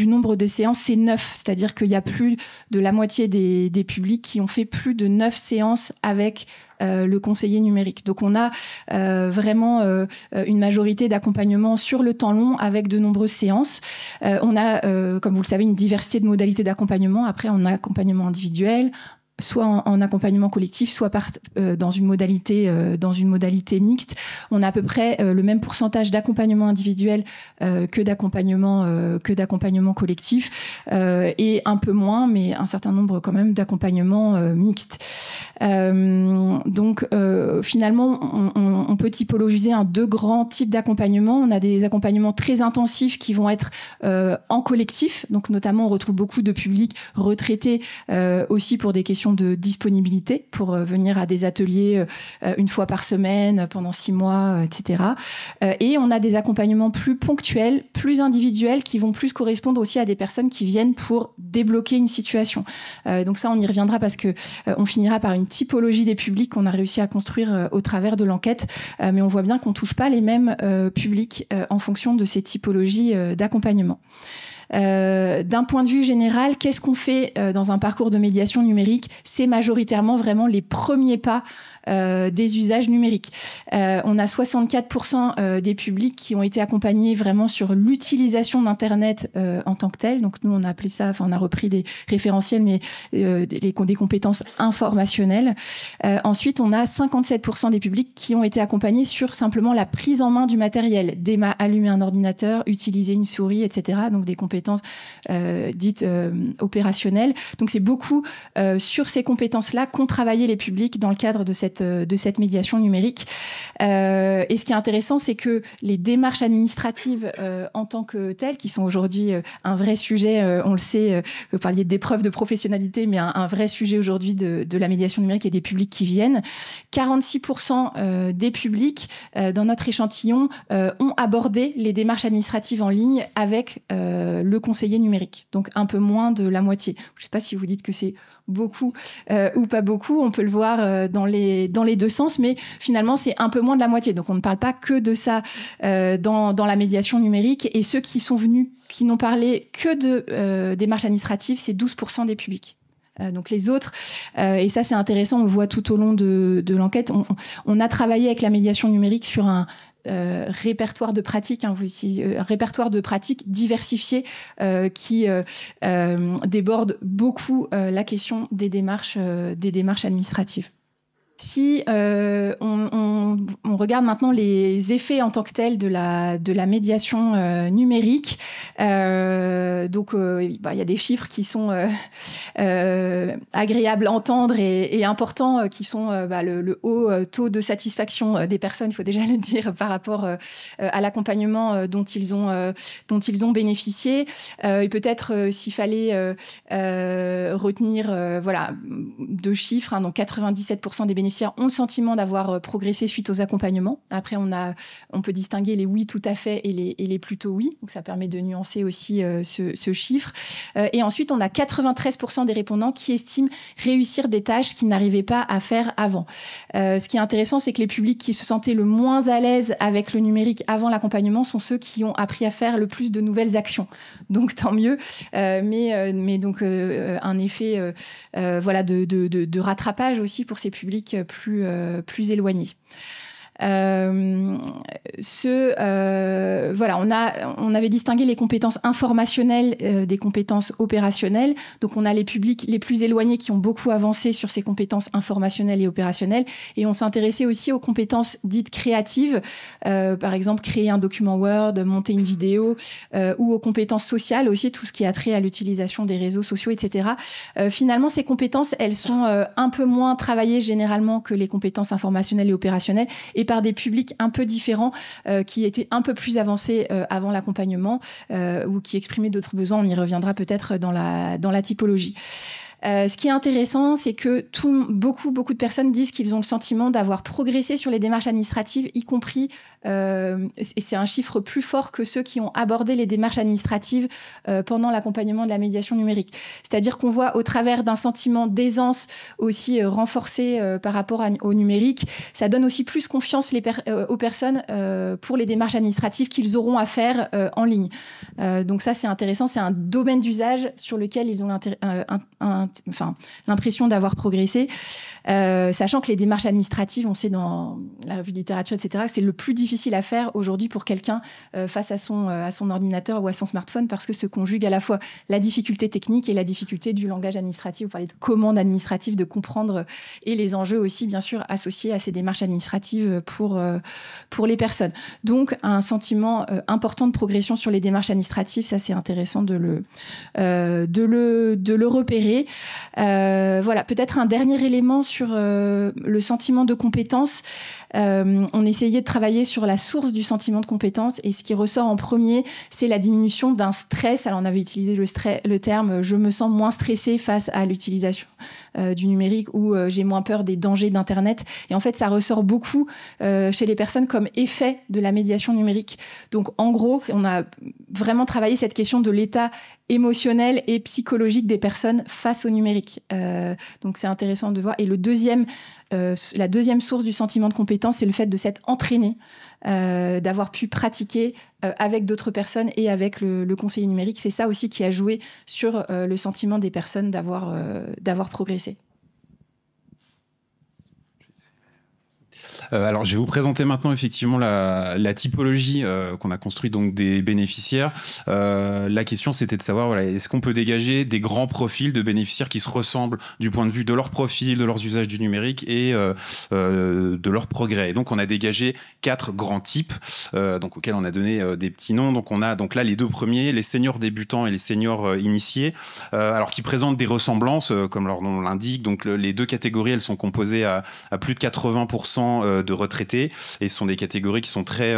nombre de séances, c'est 9, c'est-à-dire qu'il y a plus de la moitié des publics qui ont fait plus de 9 séances avec le conseiller numérique. Donc on a vraiment une majorité d'accompagnement sur le temps long avec de nombreuses séances. On a, comme vous le savez, une diversité de modalités d'accompagnement. Après, on a accompagnement individuel, soit en accompagnement collectif, soit dans une modalité mixte. On a à peu près le même pourcentage d'accompagnement individuel que d'accompagnement collectif, et un peu moins, mais un certain nombre quand même d'accompagnements mixtes. Donc finalement, on peut typologiser deux grands types d'accompagnement. On a des accompagnements très intensifs qui vont être en collectif, donc notamment on retrouve beaucoup de publics retraités aussi pour des questions de disponibilité, pour venir à des ateliers une fois par semaine pendant 6 mois, etc. Et on a des accompagnements plus ponctuels, plus individuels, qui vont plus correspondre aussi à des personnes qui viennent pour débloquer une situation. Donc ça, on y reviendra parce que on finira par une typologie des publics qu'on a réussi à construire au travers de l'enquête, mais on voit bien qu'on ne touche pas les mêmes publics en fonction de ces typologies d'accompagnement. D'un point de vue général, qu'est-ce qu'on fait dans un parcours de médiation numérique ? C'est majoritairement vraiment les premiers pas des usages numériques. On a 64% des publics qui ont été accompagnés vraiment sur l'utilisation d'Internet en tant que tel. Donc nous, on a appelé ça, on a repris des référentiels, mais des compétences informationnelles. Ensuite, on a 57% des publics qui ont été accompagnés sur simplement la prise en main du matériel, allumer un ordinateur, utiliser une souris, etc. Donc des compétences dites opérationnelles. Donc c'est beaucoup sur ces compétences-là qu'ont travaillé les publics dans le cadre de cette médiation numérique. Et ce qui est intéressant, c'est que les démarches administratives en tant que telles, qui sont aujourd'hui un vrai sujet, on le sait, vous parliez d'épreuves de professionnalité, mais un vrai sujet aujourd'hui de la médiation numérique et des publics qui viennent. 46% des publics dans notre échantillon ont abordé les démarches administratives en ligne avec le conseiller numérique, donc un peu moins de la moitié. Je ne sais pas si vous dites que c'est beaucoup ou pas beaucoup, on peut le voir dans les deux sens, mais finalement c'est un peu moins de la moitié, donc on ne parle pas que de ça dans la médiation numérique, et ceux qui sont venus, qui n'ont parlé que de démarches administratives, c'est 12% des publics. Donc les autres, et ça c'est intéressant, on le voit tout au long de l'enquête, on a travaillé avec la médiation numérique sur un répertoire de pratiques, répertoire de pratiques diversifié qui déborde beaucoup la question des démarches administratives. Si on regarde maintenant les effets en tant que tels de la médiation numérique, donc il y a des chiffres qui sont agréables à entendre et importants, qui sont le haut taux de satisfaction des personnes, il faut déjà le dire, par rapport à l'accompagnement dont ils ont bénéficié. Et peut-être s'il fallait retenir deux chiffres, donc 97% des bénéficiaires ont le sentiment d'avoir progressé suite aux accompagnements. Après, on peut distinguer les oui tout à fait et les plutôt oui. Donc, ça permet de nuancer aussi ce chiffre. Et ensuite, on a 93% des répondants qui estiment réussir des tâches qu'ils n'arrivaient pas à faire avant. Ce qui est intéressant, c'est que les publics qui se sentaient le moins à l'aise avec le numérique avant l'accompagnement sont ceux qui ont appris à faire le plus de nouvelles actions. Donc, tant mieux. Mais donc, un effet de rattrapage aussi pour ces publics plus éloignés. On avait distingué les compétences informationnelles des compétences opérationnelles. Donc on a les publics les plus éloignés qui ont beaucoup avancé sur ces compétences informationnelles et opérationnelles, et on s'intéressait aussi aux compétences dites créatives, par exemple créer un document Word, monter une vidéo, ou aux compétences sociales aussi, tout ce qui a trait à l'utilisation des réseaux sociaux, etc. Finalement, ces compétences, elles sont un peu moins travaillées généralement que les compétences informationnelles et opérationnelles, et par des publics un peu différents qui étaient un peu plus avancés avant l'accompagnement ou qui exprimaient d'autres besoins. On y reviendra peut-être dans la typologie. Ce qui est intéressant, c'est que beaucoup de personnes disent qu'ils ont le sentiment d'avoir progressé sur les démarches administratives, y compris, et c'est un chiffre plus fort que ceux qui ont abordé les démarches administratives pendant l'accompagnement de la médiation numérique. C'est-à-dire qu'on voit au travers d'un sentiment d'aisance aussi renforcé par rapport au numérique, ça donne aussi plus confiance aux personnes pour les démarches administratives qu'ils auront à faire en ligne. Donc ça, c'est intéressant, c'est un domaine d'usage sur lequel ils ont l'impression d'avoir progressé, sachant que les démarches administratives, on sait dans la revue de littérature, etc., c'est le plus difficile à faire aujourd'hui pour quelqu'un face à son ordinateur ou à son smartphone, parce que se conjugue à la fois la difficulté technique et la difficulté du langage administratif, vous parlez de commandes administratives, de comprendre, et les enjeux aussi, bien sûr, associés à ces démarches administratives pour les personnes. Donc, un sentiment important de progression sur les démarches administratives, ça, c'est intéressant de le repérer. Voilà, peut-être un dernier élément sur le sentiment de compétence. On essayait de travailler sur la source du sentiment de compétence, et ce qui ressort en premier, c'est la diminution d'un stress. Alors on avait utilisé le terme « je me sens moins stressé face à l'utilisation du numérique » ou « j'ai moins peur des dangers d'Internet ». Et en fait, ça ressort beaucoup chez les personnes comme effet de la médiation numérique. Donc en gros, on a vraiment travaillé cette question de l'état émotionnel et psychologique des personnes face au numérique. Donc c'est intéressant de voir. Et la deuxième source du sentiment de compétence, c'est le fait de s'être entraîné, d'avoir pu pratiquer avec d'autres personnes et avec le conseiller numérique. C'est ça aussi qui a joué sur le sentiment des personnes d'avoir progressé. Alors, je vais vous présenter maintenant effectivement la typologie qu'on a construite, donc des bénéficiaires. La question, c'était de savoir, voilà, est-ce qu'on peut dégager des grands profils de bénéficiaires qui se ressemblent du point de vue de leur profil, de leurs usages du numérique et de leur progrès. Et donc, on a dégagé 4 grands types, donc auxquels on a donné des petits noms. Donc, on a donc là les 2 premiers, les seniors débutants et les seniors initiés, alors qui présentent des ressemblances, comme leur nom l'indique. Donc, les 2 catégories, elles sont composées à plus de 80% de retraités, et ce sont des catégories qui sont très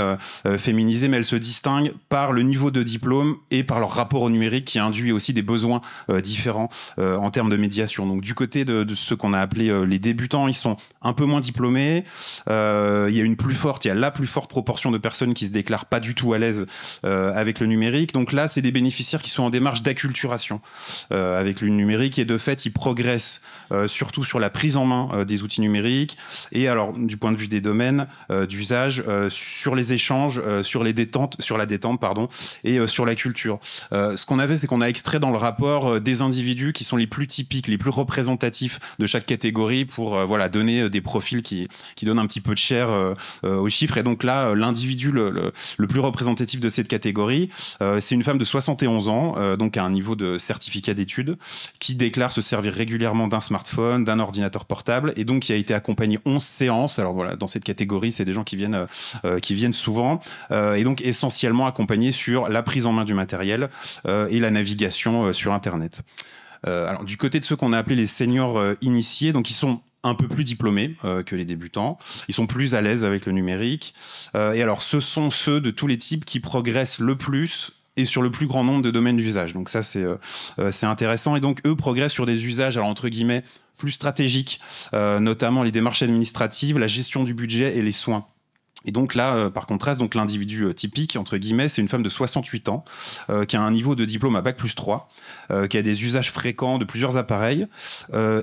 féminisées, mais elles se distinguent par le niveau de diplôme et par leur rapport au numérique qui induit aussi des besoins différents en termes de médiation. Donc du côté de ceux qu'on a appelés les débutants, ils sont un peu moins diplômés, il y a la plus forte proportion de personnes qui se déclarent pas du tout à l'aise avec le numérique. Donc là, c'est des bénéficiaires qui sont en démarche d'acculturation avec le numérique, et de fait, ils progressent surtout sur la prise en main des outils numériques, et alors du point de vue des domaines d'usage, sur les échanges, sur la détente, et sur la culture. Ce qu'on a fait, c'est qu'on a extrait dans le rapport des individus qui sont les plus typiques, les plus représentatifs de chaque catégorie pour donner des profils qui donnent un petit peu de chair aux chiffres. Et donc là, l'individu le plus représentatif de cette catégorie, c'est une femme de 71 ans, donc à un niveau de certificat d'études, qui déclare se servir régulièrement d'un smartphone, d'un ordinateur portable, et donc qui a été accompagnée 11 séances. Alors voilà, dans cette catégorie, c'est des gens qui viennent souvent, et donc essentiellement accompagnés sur la prise en main du matériel et la navigation sur Internet. Alors du côté de ceux qu'on a appelés les seniors initiés, donc ils sont un peu plus diplômés que les débutants, ils sont plus à l'aise avec le numérique, et alors ce sont ceux de tous les types qui progressent le plus et sur le plus grand nombre de domaines d'usage. Donc ça, c'est intéressant. Et donc, eux progressent sur des usages, alors entre guillemets, plus stratégiques, notamment les démarches administratives, la gestion du budget et les soins. Et donc là, par contraste, donc l'individu typique, entre guillemets, c'est une femme de 68 ans qui a un niveau de diplôme à Bac+3, qui a des usages fréquents de plusieurs appareils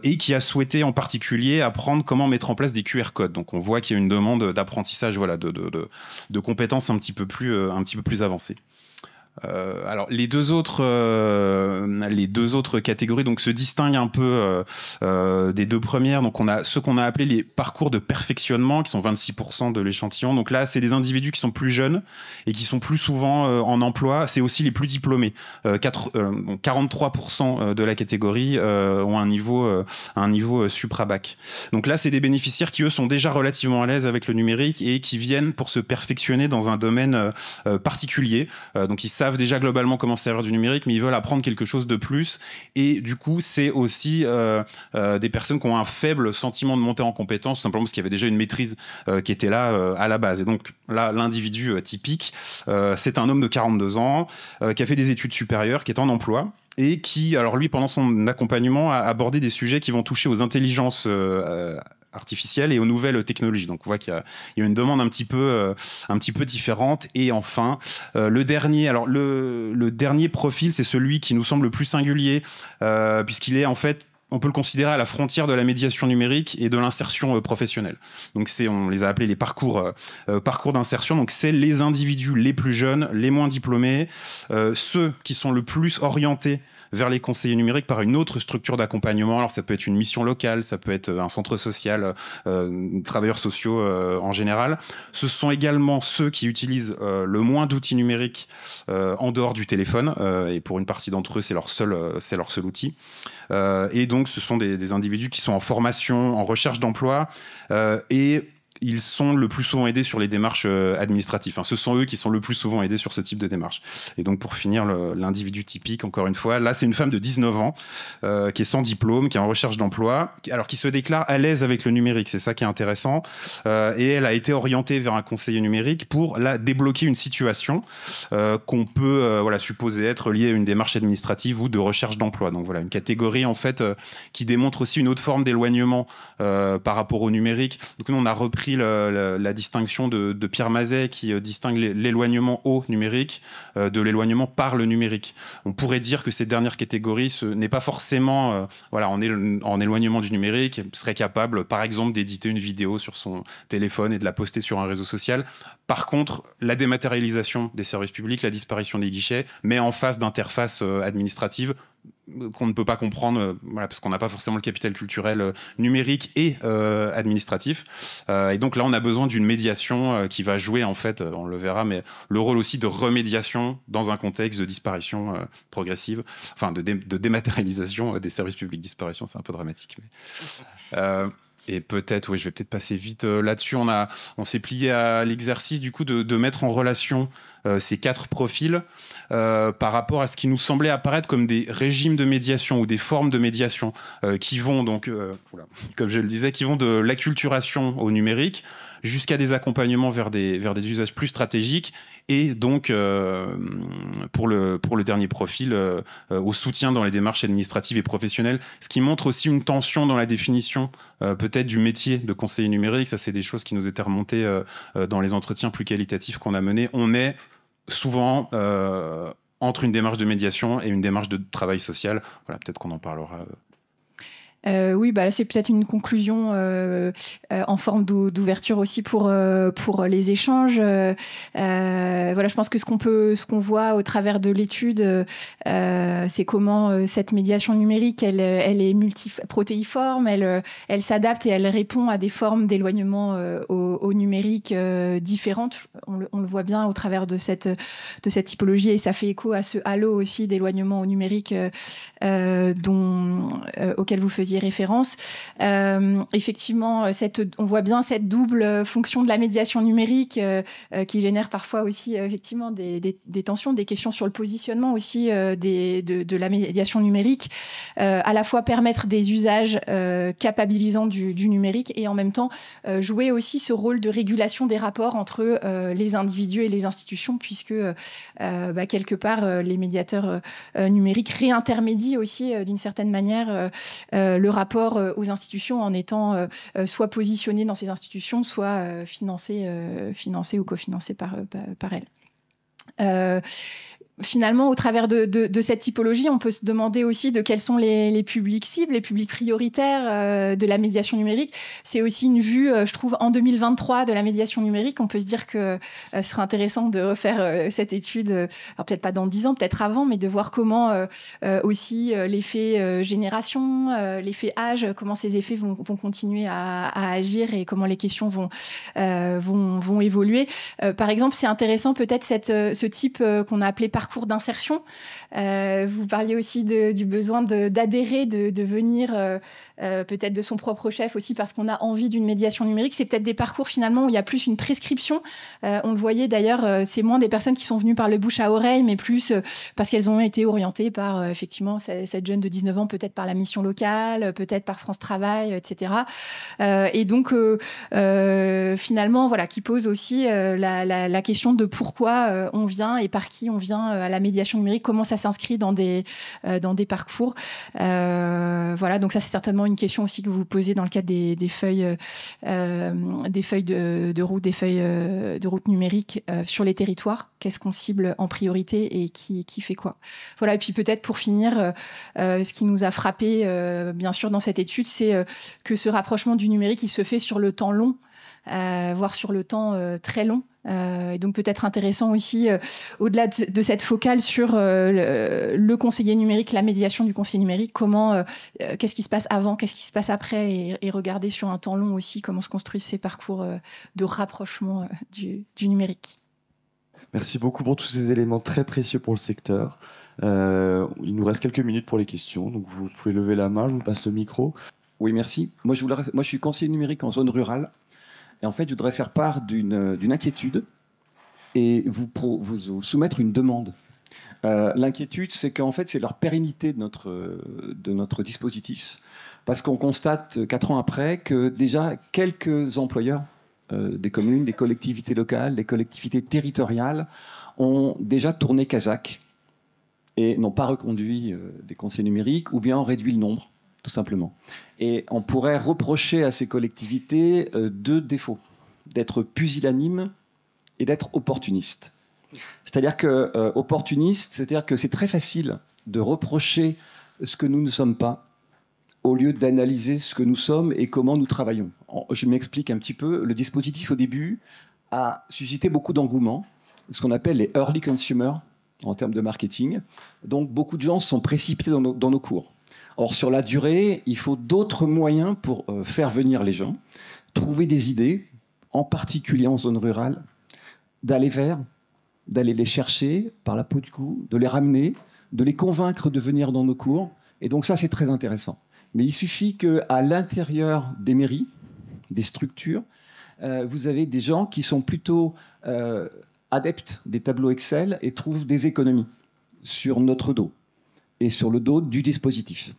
et qui a souhaité en particulier apprendre comment mettre en place des QR codes. Donc on voit qu'il y a une demande d'apprentissage, de compétences un petit peu plus avancées. Alors les deux autres catégories donc se distinguent un peu des 2 premières. Donc on a ceux qu'on a appelés les parcours de perfectionnement, qui sont 26% de l'échantillon. Donc là, c'est des individus qui sont plus jeunes et qui sont plus souvent en emploi. C'est aussi les plus diplômés. 43% de la catégorie ont un niveau supra-bac. Donc là, c'est des bénéficiaires qui eux sont déjà relativement à l'aise avec le numérique et qui viennent pour se perfectionner dans un domaine particulier. Donc ils savent savent déjà globalement comment servir du numérique, mais ils veulent apprendre quelque chose de plus. Et du coup, c'est aussi des personnes qui ont un faible sentiment de monter en compétence, simplement parce qu'il y avait déjà une maîtrise qui était là à la base. Et donc là, l'individu typique, c'est un homme de 42 ans qui a fait des études supérieures, qui est en emploi, et qui, alors lui, pendant son accompagnement, a abordé des sujets qui vont toucher aux intelligences artificielles et aux nouvelles technologies. Donc on voit qu'il y a une demande un petit peu différente. Et enfin, le dernier profil, c'est celui qui nous semble le plus singulier, puisqu'il est en fait, on peut le considérer à la frontière de la médiation numérique et de l'insertion professionnelle. Donc on les a appelés les parcours d'insertion. Donc c'est les individus les plus jeunes, les moins diplômés, ceux qui sont le plus orientés vers les conseillers numériques par une autre structure d'accompagnement. Alors ça peut être une mission locale, ça peut être un centre social, travailleurs sociaux en général. Ce sont également ceux qui utilisent le moins d'outils numériques en dehors du téléphone, et pour une partie d'entre eux, c'est leur seul outil. Et donc ce sont des individus qui sont en formation, en recherche d'emploi, et ils sont le plus souvent aidés sur les démarches administratives. Enfin, ce sont eux qui sont le plus souvent aidés sur ce type de démarche. Et donc, pour finir, l'individu typique, encore une fois, là, c'est une femme de 19 ans qui est sans diplôme, qui est en recherche d'emploi, alors qui se déclare à l'aise avec le numérique. C'est ça qui est intéressant. Et elle a été orientée vers un conseiller numérique pour débloquer une situation qu'on peut supposer être liée à une démarche administrative ou de recherche d'emploi. Donc voilà, une catégorie en fait qui démontre aussi une autre forme d'éloignement par rapport au numérique. Donc nous, on a repris la distinction de Pierre Mazet qui distingue l'éloignement au numérique de l'éloignement par le numérique. On pourrait dire que cette dernière catégorie ce n'est pas forcément en éloignement du numérique, serait capable par exemple d'éditer une vidéo sur son téléphone et de la poster sur un réseau social. Par contre, la dématérialisation des services publics, la disparition des guichets met en face d'interfaces administratives qu'on ne peut pas comprendre, parce qu'on n'a pas forcément le capital culturel numérique et administratif. Et donc là, on a besoin d'une médiation qui va jouer, en fait, on le verra, mais le rôle aussi de remédiation dans un contexte de disparition progressive, enfin de dématérialisation des services publics. Disparition, c'est un peu dramatique. Mais, et peut-être, oui, je vais peut-être passer vite là-dessus. On s'est plié à l'exercice du coup de mettre en relation ces 4 profils par rapport à ce qui nous semblait apparaître comme des régimes de médiation ou des formes de médiation qui vont donc, comme je le disais, qui vont de l'acculturation au numérique jusqu'à des accompagnements vers des usages plus stratégiques et donc pour le dernier profil au soutien dans les démarches administratives et professionnelles, ce qui montre aussi une tension dans la définition peut-être du métier de conseiller numérique. Ça, c'est des choses qui nous étaient remontées dans les entretiens plus qualitatifs qu'on a menés. On est souvent entre une démarche de médiation et une démarche de travail social. Voilà, peut-être qu'on en parlera. Oui, là, c'est peut-être une conclusion en forme d'ouverture aussi pour les échanges. Je pense que ce qu'on voit au travers de l'étude, c'est comment cette médiation numérique, elle est protéiforme, elle s'adapte et elle répond à des formes d'éloignement au numérique différentes. On le voit bien au travers de cette typologie, et ça fait écho à ce halo aussi d'éloignement au numérique auquel vous faisiez référence. Effectivement, on voit bien cette double fonction de la médiation numérique qui génère parfois aussi effectivement des tensions, des questions sur le positionnement aussi de la médiation numérique, à la fois permettre des usages capabilisants du numérique et en même temps jouer aussi ce rôle de régulation des rapports entre les individus et les institutions, puisque quelque part les médiateurs numériques réintermédient aussi d'une certaine manière le rapport aux institutions en étant soit positionnés dans ces institutions, soit financés ou cofinancés par elles. Finalement, au travers de cette typologie, on peut se demander aussi de quels sont les publics cibles, les publics prioritaires de la médiation numérique. C'est aussi une vue, je trouve, en 2023 de la médiation numérique. On peut se dire que ce serait intéressant de refaire cette étude, alors peut-être pas dans 10 ans, peut-être avant, mais de voir comment aussi l'effet génération, l'effet âge, comment ces effets vont continuer à agir et comment les questions vont évoluer. Par exemple, c'est intéressant peut-être ce type qu'on a appelé parcours parcours d'insertion. Vous parliez aussi du besoin d'adhérer, de venir peut-être de son propre chef aussi parce qu'on a envie d'une médiation numérique. C'est peut-être des parcours finalement où il y a plus une prescription. On le voyait d'ailleurs, c'est moins des personnes qui sont venues par le bouche à oreille, mais plus parce qu'elles ont été orientées par effectivement cette jeune de 19 ans, peut-être par la mission locale, peut-être par France Travail, etc. Et donc finalement, voilà, qui pose aussi la question de pourquoi on vient et par qui on vient à la médiation numérique, comment ça s'inscrit dans des parcours. Voilà, donc ça c'est certainement une question aussi que vous posez dans le cadre des feuilles de route, des feuilles de route numériques sur les territoires. Qu'est-ce qu'on cible en priorité et qui fait quoi? Voilà, et puis peut-être pour finir, ce qui nous a frappé, bien sûr, dans cette étude, c'est que ce rapprochement du numérique, il se fait sur le temps long, voire sur le temps très long. Et donc peut-être intéressant aussi, au-delà de cette focale sur le conseiller numérique, la médiation du conseiller numérique, qu'est-ce qui se passe avant, qu'est-ce qui se passe après, et regarder sur un temps long aussi comment se construisent ces parcours de rapprochement du numérique. Merci beaucoup pour tous ces éléments très précieux pour le secteur. Il nous reste quelques minutes pour les questions, donc vous pouvez lever la main, je vous passe le micro. Oui, merci. Moi, je suis conseiller numérique en zone rurale. Et en fait, je voudrais faire part d'une inquiétude et vous soumettre une demande. L'inquiétude, c'est qu'en fait, c'est leur pérennité de notre dispositif. Parce qu'on constate, 4 ans après, que déjà quelques employeurs des communes, des collectivités locales, des collectivités territoriales ont déjà tourné Kazakh et n'ont pas reconduit des conseillers numériques ou bien ont réduit le nombre, tout simplement. Et on pourrait reprocher à ces collectivités 2 défauts, d'être pusillanime et d'être opportuniste. C'est-à-dire que opportuniste, c'est-à-dire que c'est très facile de reprocher ce que nous ne sommes pas au lieu d'analyser ce que nous sommes et comment nous travaillons. Je m'explique un petit peu. Le dispositif au début a suscité beaucoup d'engouement, ce qu'on appelle les early consumers en termes de marketing. Donc beaucoup de gens se sont précipités dans nos cours. Or, sur la durée, il faut d'autres moyens pour faire venir les gens, trouver des idées, en particulier en zone rurale, d'aller les chercher par la peau du cou, de les ramener, de les convaincre de venir dans nos cours. Et donc ça, c'est très intéressant. Mais il suffit qu'à l'intérieur des mairies, des structures, vous avez des gens qui sont plutôt adeptes des tableaux Excel et trouvent des économies sur notre dos et sur le dos du dispositif.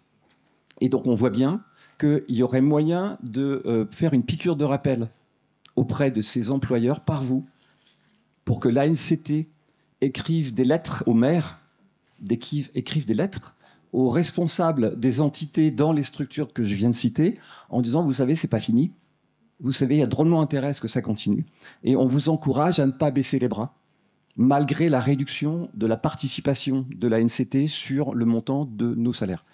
Et donc on voit bien qu'il y aurait moyen de faire une piqûre de rappel auprès de ces employeurs par vous, pour que l'ANCT écrive des lettres aux maires, écrive des lettres aux responsables des entités dans les structures que je viens de citer, en disant, vous savez, c'est pas fini. Vous savez, il y a drôlement intérêt à ce que ça continue. Et on vous encourage à ne pas baisser les bras, malgré la réduction de la participation de la NCT sur le montant de nos salaires.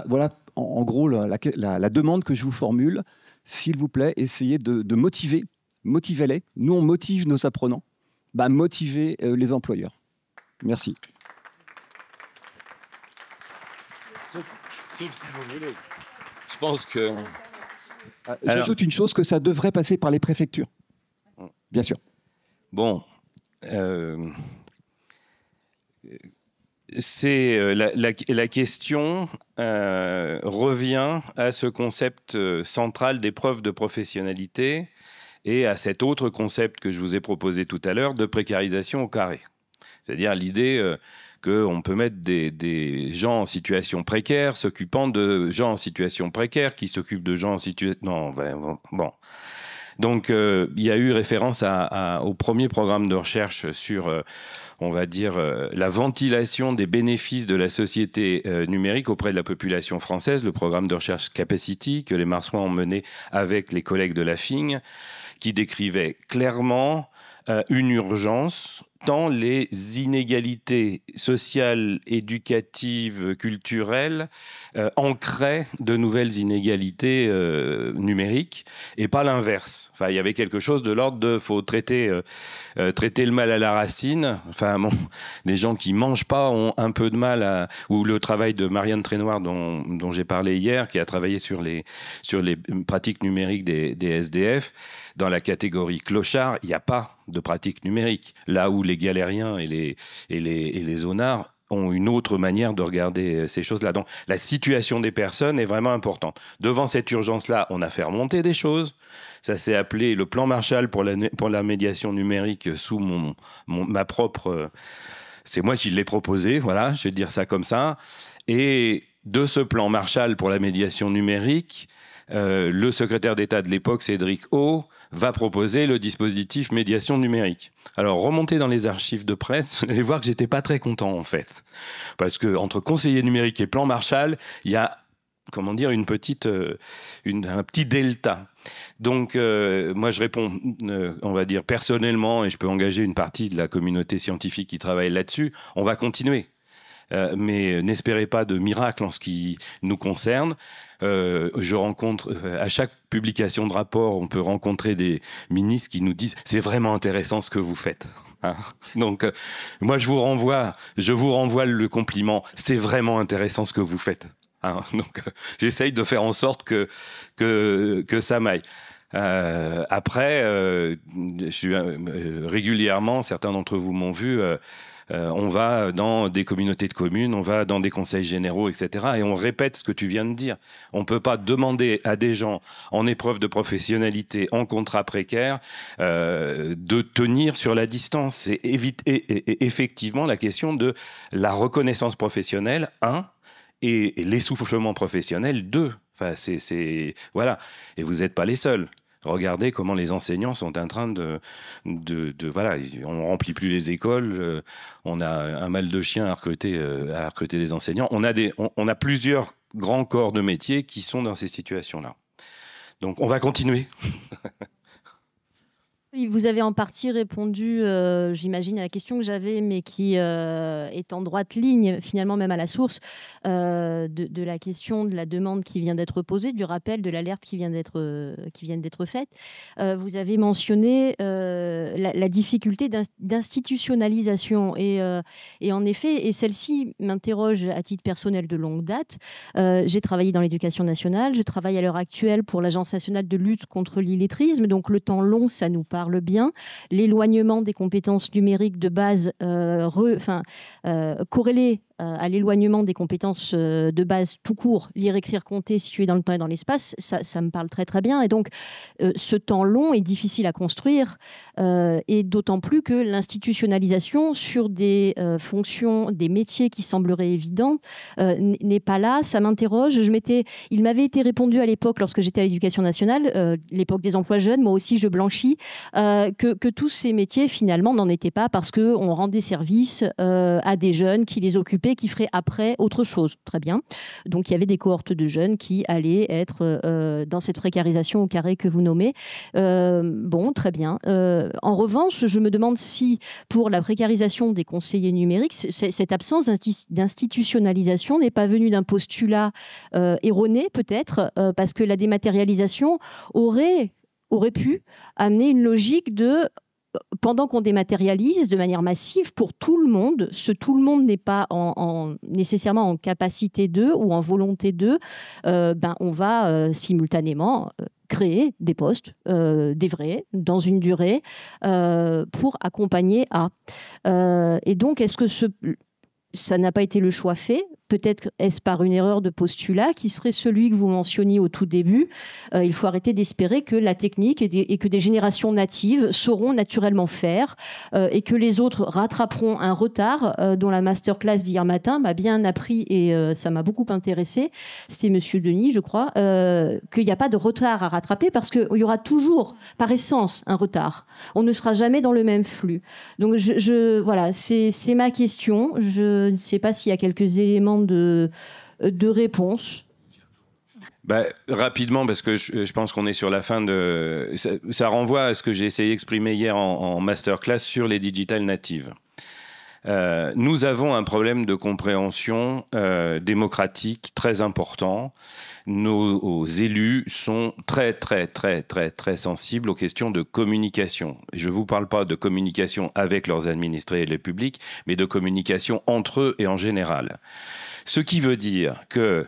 Voilà en gros la demande que je vous formule. S'il vous plaît, essayez de motivez-les. Nous, on motive nos apprenants. Motivez les employeurs. Merci. Je pense que... J'ajoute une chose, que ça devrait passer par les préfectures. Bien sûr. Bon. La question revient à ce concept central d'épreuve de professionnalité et à cet autre concept que je vous ai proposé tout à l'heure de précarisation au carré. C'est-à-dire l'idée qu'on peut mettre des gens en situation précaire s'occupant de gens en situation précaire qui s'occupent de gens en situation... Non, bon. Donc, il y a eu référence au premier programme de recherche sur, on va dire, la ventilation des bénéfices de la société numérique auprès de la population française, le programme de recherche Capacity que les Marsouins ont mené avec les collègues de la FING, qui décrivait clairement une urgence, tant les inégalités sociales, éducatives, culturelles ancraient de nouvelles inégalités numériques et pas l'inverse. Enfin, il y avait quelque chose de l'ordre de faut traiter le mal à la racine. Enfin, bon, les gens qui mangent pas ont un peu de mal ou le travail de Marianne Trénoir dont j'ai parlé hier, qui a travaillé sur les pratiques numériques des SDF, dans la catégorie clochard, il n'y a pas de pratique numérique. Là où les galériens et les zonards ont une autre manière de regarder ces choses-là. Donc la situation des personnes est vraiment importante. Devant cette urgence-là, on a fait remonter des choses. Ça s'est appelé le plan Marshall pour la médiation numérique sous ma propre... c'est moi qui l'ai proposé, voilà, je vais dire ça comme ça. Et de ce plan Marshall pour la médiation numérique, le secrétaire d'État de l'époque, Cédric O, va proposer le dispositif médiation numérique. Alors, remontez dans les archives de presse, vous allez voir que j'étais pas très content, en fait. Parce que entre conseiller numérique et plan Marshall, il y a, comment dire, un petit delta. Donc, moi, je réponds, on va dire, personnellement, et je peux engager une partie de la communauté scientifique qui travaille là-dessus, on va continuer. Mais n'espérez pas de miracle en ce qui nous concerne. Je rencontre, à chaque publication de rapport, on peut rencontrer des ministres qui nous disent « c'est vraiment intéressant ce que vous faites ». Hein, donc, moi, je vous renvoie le compliment « c'est vraiment intéressant ce que vous faites ». Hein, donc, j'essaye de faire en sorte que ça m'aille. Après, je suis régulièrement, certains d'entre vous m'ont vu, on va dans des communautés de communes, on va dans des conseils généraux, etc. Et on répète ce que tu viens de dire. On ne peut pas demander à des gens en épreuve de professionnalité, en contrat précaire, de tenir sur la distance. C'est effectivement la question de la reconnaissance professionnelle, 1, et l'essoufflement professionnel, 2. Enfin, voilà. Et vous n'êtes pas les seuls. Regardez comment les enseignants sont en train de voilà, on remplit plus les écoles, on a un mal de chien à recruter des enseignants. On a plusieurs grands corps de métier qui sont dans ces situations-là. Donc, on va continuer. Vous avez en partie répondu, j'imagine, à la question que j'avais, mais qui est en droite ligne, finalement même à la source, de la question de la demande qui vient d'être posée, du rappel, de l'alerte qui vient d'être faite. Vous avez mentionné la difficulté d'institutionnalisation. Et en effet, et celle-ci m'interroge à titre personnel de longue date. J'ai travaillé dans l'éducation nationale, je travaille à l'heure actuelle pour l'Agence nationale de lutte contre l'illettrisme, donc le temps long, ça nous parle bien. L'éloignement des compétences numériques de base corrélé à l'éloignement des compétences de base tout court, lire, écrire, compter, situer dans le temps et dans l'espace, ça me parle très très bien. Et donc, ce temps long est difficile à construire, et d'autant plus que l'institutionnalisation sur des fonctions, des métiers qui sembleraient évidents, n'est pas là. Ça m'interroge. Il m'avait été répondu à l'époque, lorsque j'étais à l'éducation nationale, l'époque des emplois jeunes, moi aussi je blanchis, que tous ces métiers finalement n'en étaient pas, parce qu'on rendait service à des jeunes qui les occupaient, qui feraient après autre chose. Très bien. Donc il y avait des cohortes de jeunes qui allaient être dans cette précarisation au carré que vous nommez. Bon, très bien. En revanche, je me demande si pour la précarisation des conseillers numériques, cette absence d'institutionnalisation n'est pas venue d'un postulat erroné peut-être, parce que la dématérialisation aurait pu amener une logique de... Pendant qu'on dématérialise de manière massive pour tout le monde, tout le monde n'est pas nécessairement en capacité d'eux ou en volonté d'eux, on va simultanément créer des postes, des vrais, dans une durée, pour accompagner à. Et donc, est-ce que ça n'a pas été le choix fait? Peut-être est-ce par une erreur de postulat qui serait celui que vous mentionniez au tout début. Il faut arrêter d'espérer que la technique et que des générations natives sauront naturellement faire, et que les autres rattraperont un retard dont la masterclass d'hier matin m'a bien appris, et ça m'a beaucoup intéressé. C'est Monsieur Denis, je crois, qu'il n'y a pas de retard à rattraper, parce qu'il y aura toujours, par essence, un retard. On ne sera jamais dans le même flux. Donc voilà, c'est ma question. Je ne sais pas s'il y a quelques éléments de réponse. Rapidement, parce que je pense qu'on est sur la fin de... Ça renvoie à ce que j'ai essayé d'exprimer hier en masterclass sur les digital natives. Nous avons un problème de compréhension démocratique très important. Nos élus sont très, très, très, très, très sensibles aux questions de communication. Je ne vous parle pas de communication avec leurs administrés et le public, mais de communication entre eux et en général. Ce qui veut dire que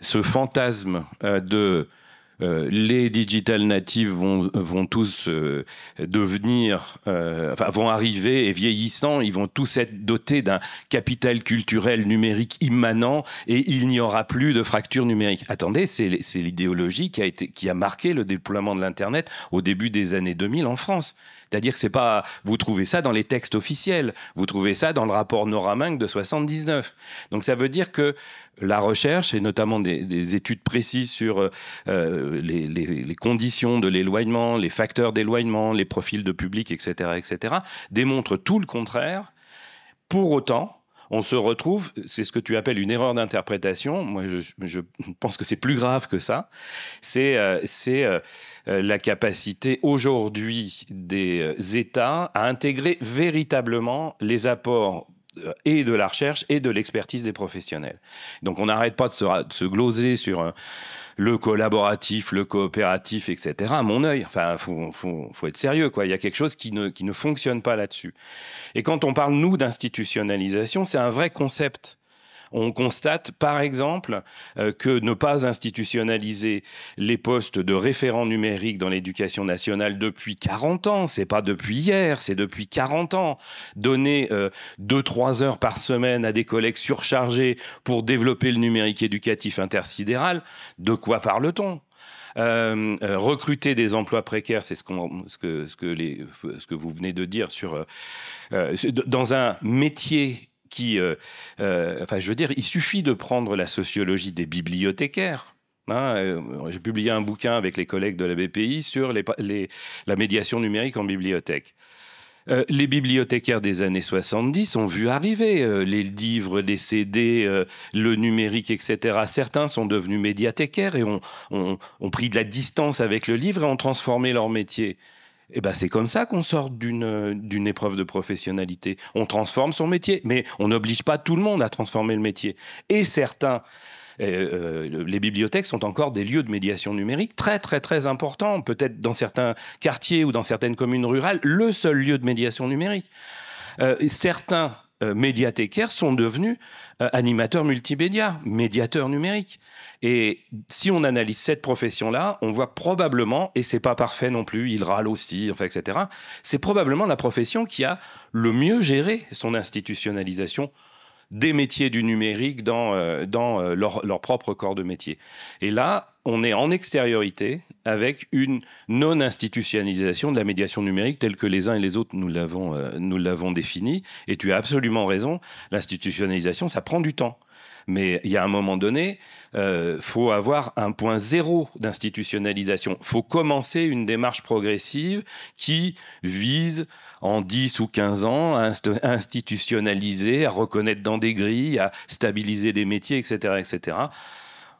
ce fantasme de les digital natives vont tous devenir, vont arriver et vieillissant, ils vont tous être dotés d'un capital culturel numérique immanent et il n'y aura plus de fracture numérique. Attendez, c'est l'idéologie qui a marqué le déploiement de l'Internet au début des années 2000 en France. C'est-à-dire que c'est pas, vous trouvez ça dans les textes officiels, vous trouvez ça dans le rapport Nora-Munk de 79. Donc ça veut dire que la recherche, et notamment des études précises sur les conditions de l'éloignement, les facteurs d'éloignement, les profils de public, etc., démontrent tout le contraire. Pour autant, on se retrouve, c'est ce que tu appelles une erreur d'interprétation. Moi, je pense que c'est plus grave que ça. C'est la capacité aujourd'hui des États à intégrer véritablement les apports et de la recherche et de l'expertise des professionnels. Donc, on n'arrête pas de se gloser sur le collaboratif, le coopératif, etc. À mon œil, enfin, faut être sérieux, quoi. Il y a quelque chose qui ne fonctionne pas là-dessus. Et quand on parle, nous, d'institutionnalisation, c'est un vrai concept. On constate, par exemple, que ne pas institutionnaliser les postes de référents numériques dans l'éducation nationale depuis 40 ans, c'est pas depuis hier, c'est depuis 40 ans. Donner 2-3 heures par semaine à des collègues surchargés pour développer le numérique éducatif intersidéral, de quoi parle-t-on ? Recruter des emplois précaires, c'est ce que vous venez de dire dans un métier qui, je veux dire, il suffit de prendre la sociologie des bibliothécaires. J'ai publié un bouquin avec les collègues de la BPI sur la médiation numérique en bibliothèque. Les bibliothécaires des années 70 ont vu arriver les livres, les CD, le numérique, etc. Certains sont devenus médiathécaires et ont pris de la distance avec le livre et ont transformé leur métier. Et ben c'est comme ça qu'on sort d'une épreuve de professionnalité. On transforme son métier, mais on n'oblige pas tout le monde à transformer le métier. Et certains... les bibliothèques sont encore des lieux de médiation numérique très, très, très importants. Peut-être dans certains quartiers ou dans certaines communes rurales, le seul lieu de médiation numérique. Certains médiathécaires sont devenus animateurs multimédia, médiateurs numériques. Et si on analyse cette profession-là, on voit probablement, et c'est pas parfait non plus, il râle aussi, enfin, etc., c'est probablement la profession qui a le mieux géré son institutionnalisation des métiers du numérique dans leur propre corps de métier. Et là, on est en extériorité avec une non-institutionnalisation de la médiation numérique telle que les uns et les autres nous l'avons définie. Et tu as absolument raison, l'institutionnalisation, ça prend du temps. Mais il y a un moment donné, faut avoir un point zéro d'institutionnalisation. Faut commencer une démarche progressive qui vise en 10 ou 15 ans à institutionnaliser, à reconnaître dans des grilles, à stabiliser des métiers, etc., etc.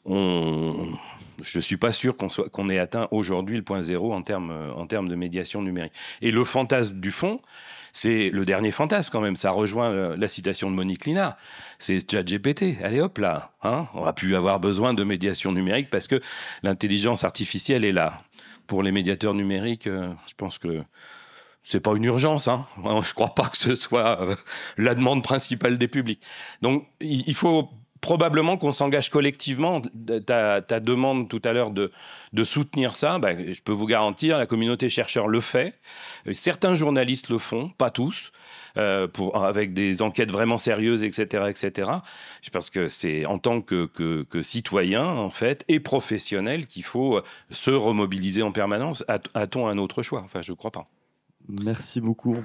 Je ne suis pas sûr qu'on ait atteint aujourd'hui le point zéro en termes de médiation numérique. Et le fantasme du fond, c'est le dernier fantasme quand même. Ça rejoint la citation de Monique Linard. C'est ChatGPT. Allez hop là. On va plus avoir besoin de médiation numérique parce que l'intelligence artificielle est là. Pour les médiateurs numériques, je pense que c'est pas une urgence. Je crois pas que ce soit la demande principale des publics. Donc il faut probablement qu'on s'engage collectivement. Ta demande tout à l'heure de soutenir ça, je peux vous garantir, la communauté chercheur le fait. Certains journalistes le font, pas tous, avec des enquêtes vraiment sérieuses, etc., etc. Parce que c'est en tant que citoyen, en fait, et professionnel qu'il faut se remobiliser en permanence. A-t-on un autre choix ? Enfin, je ne crois pas. Merci beaucoup.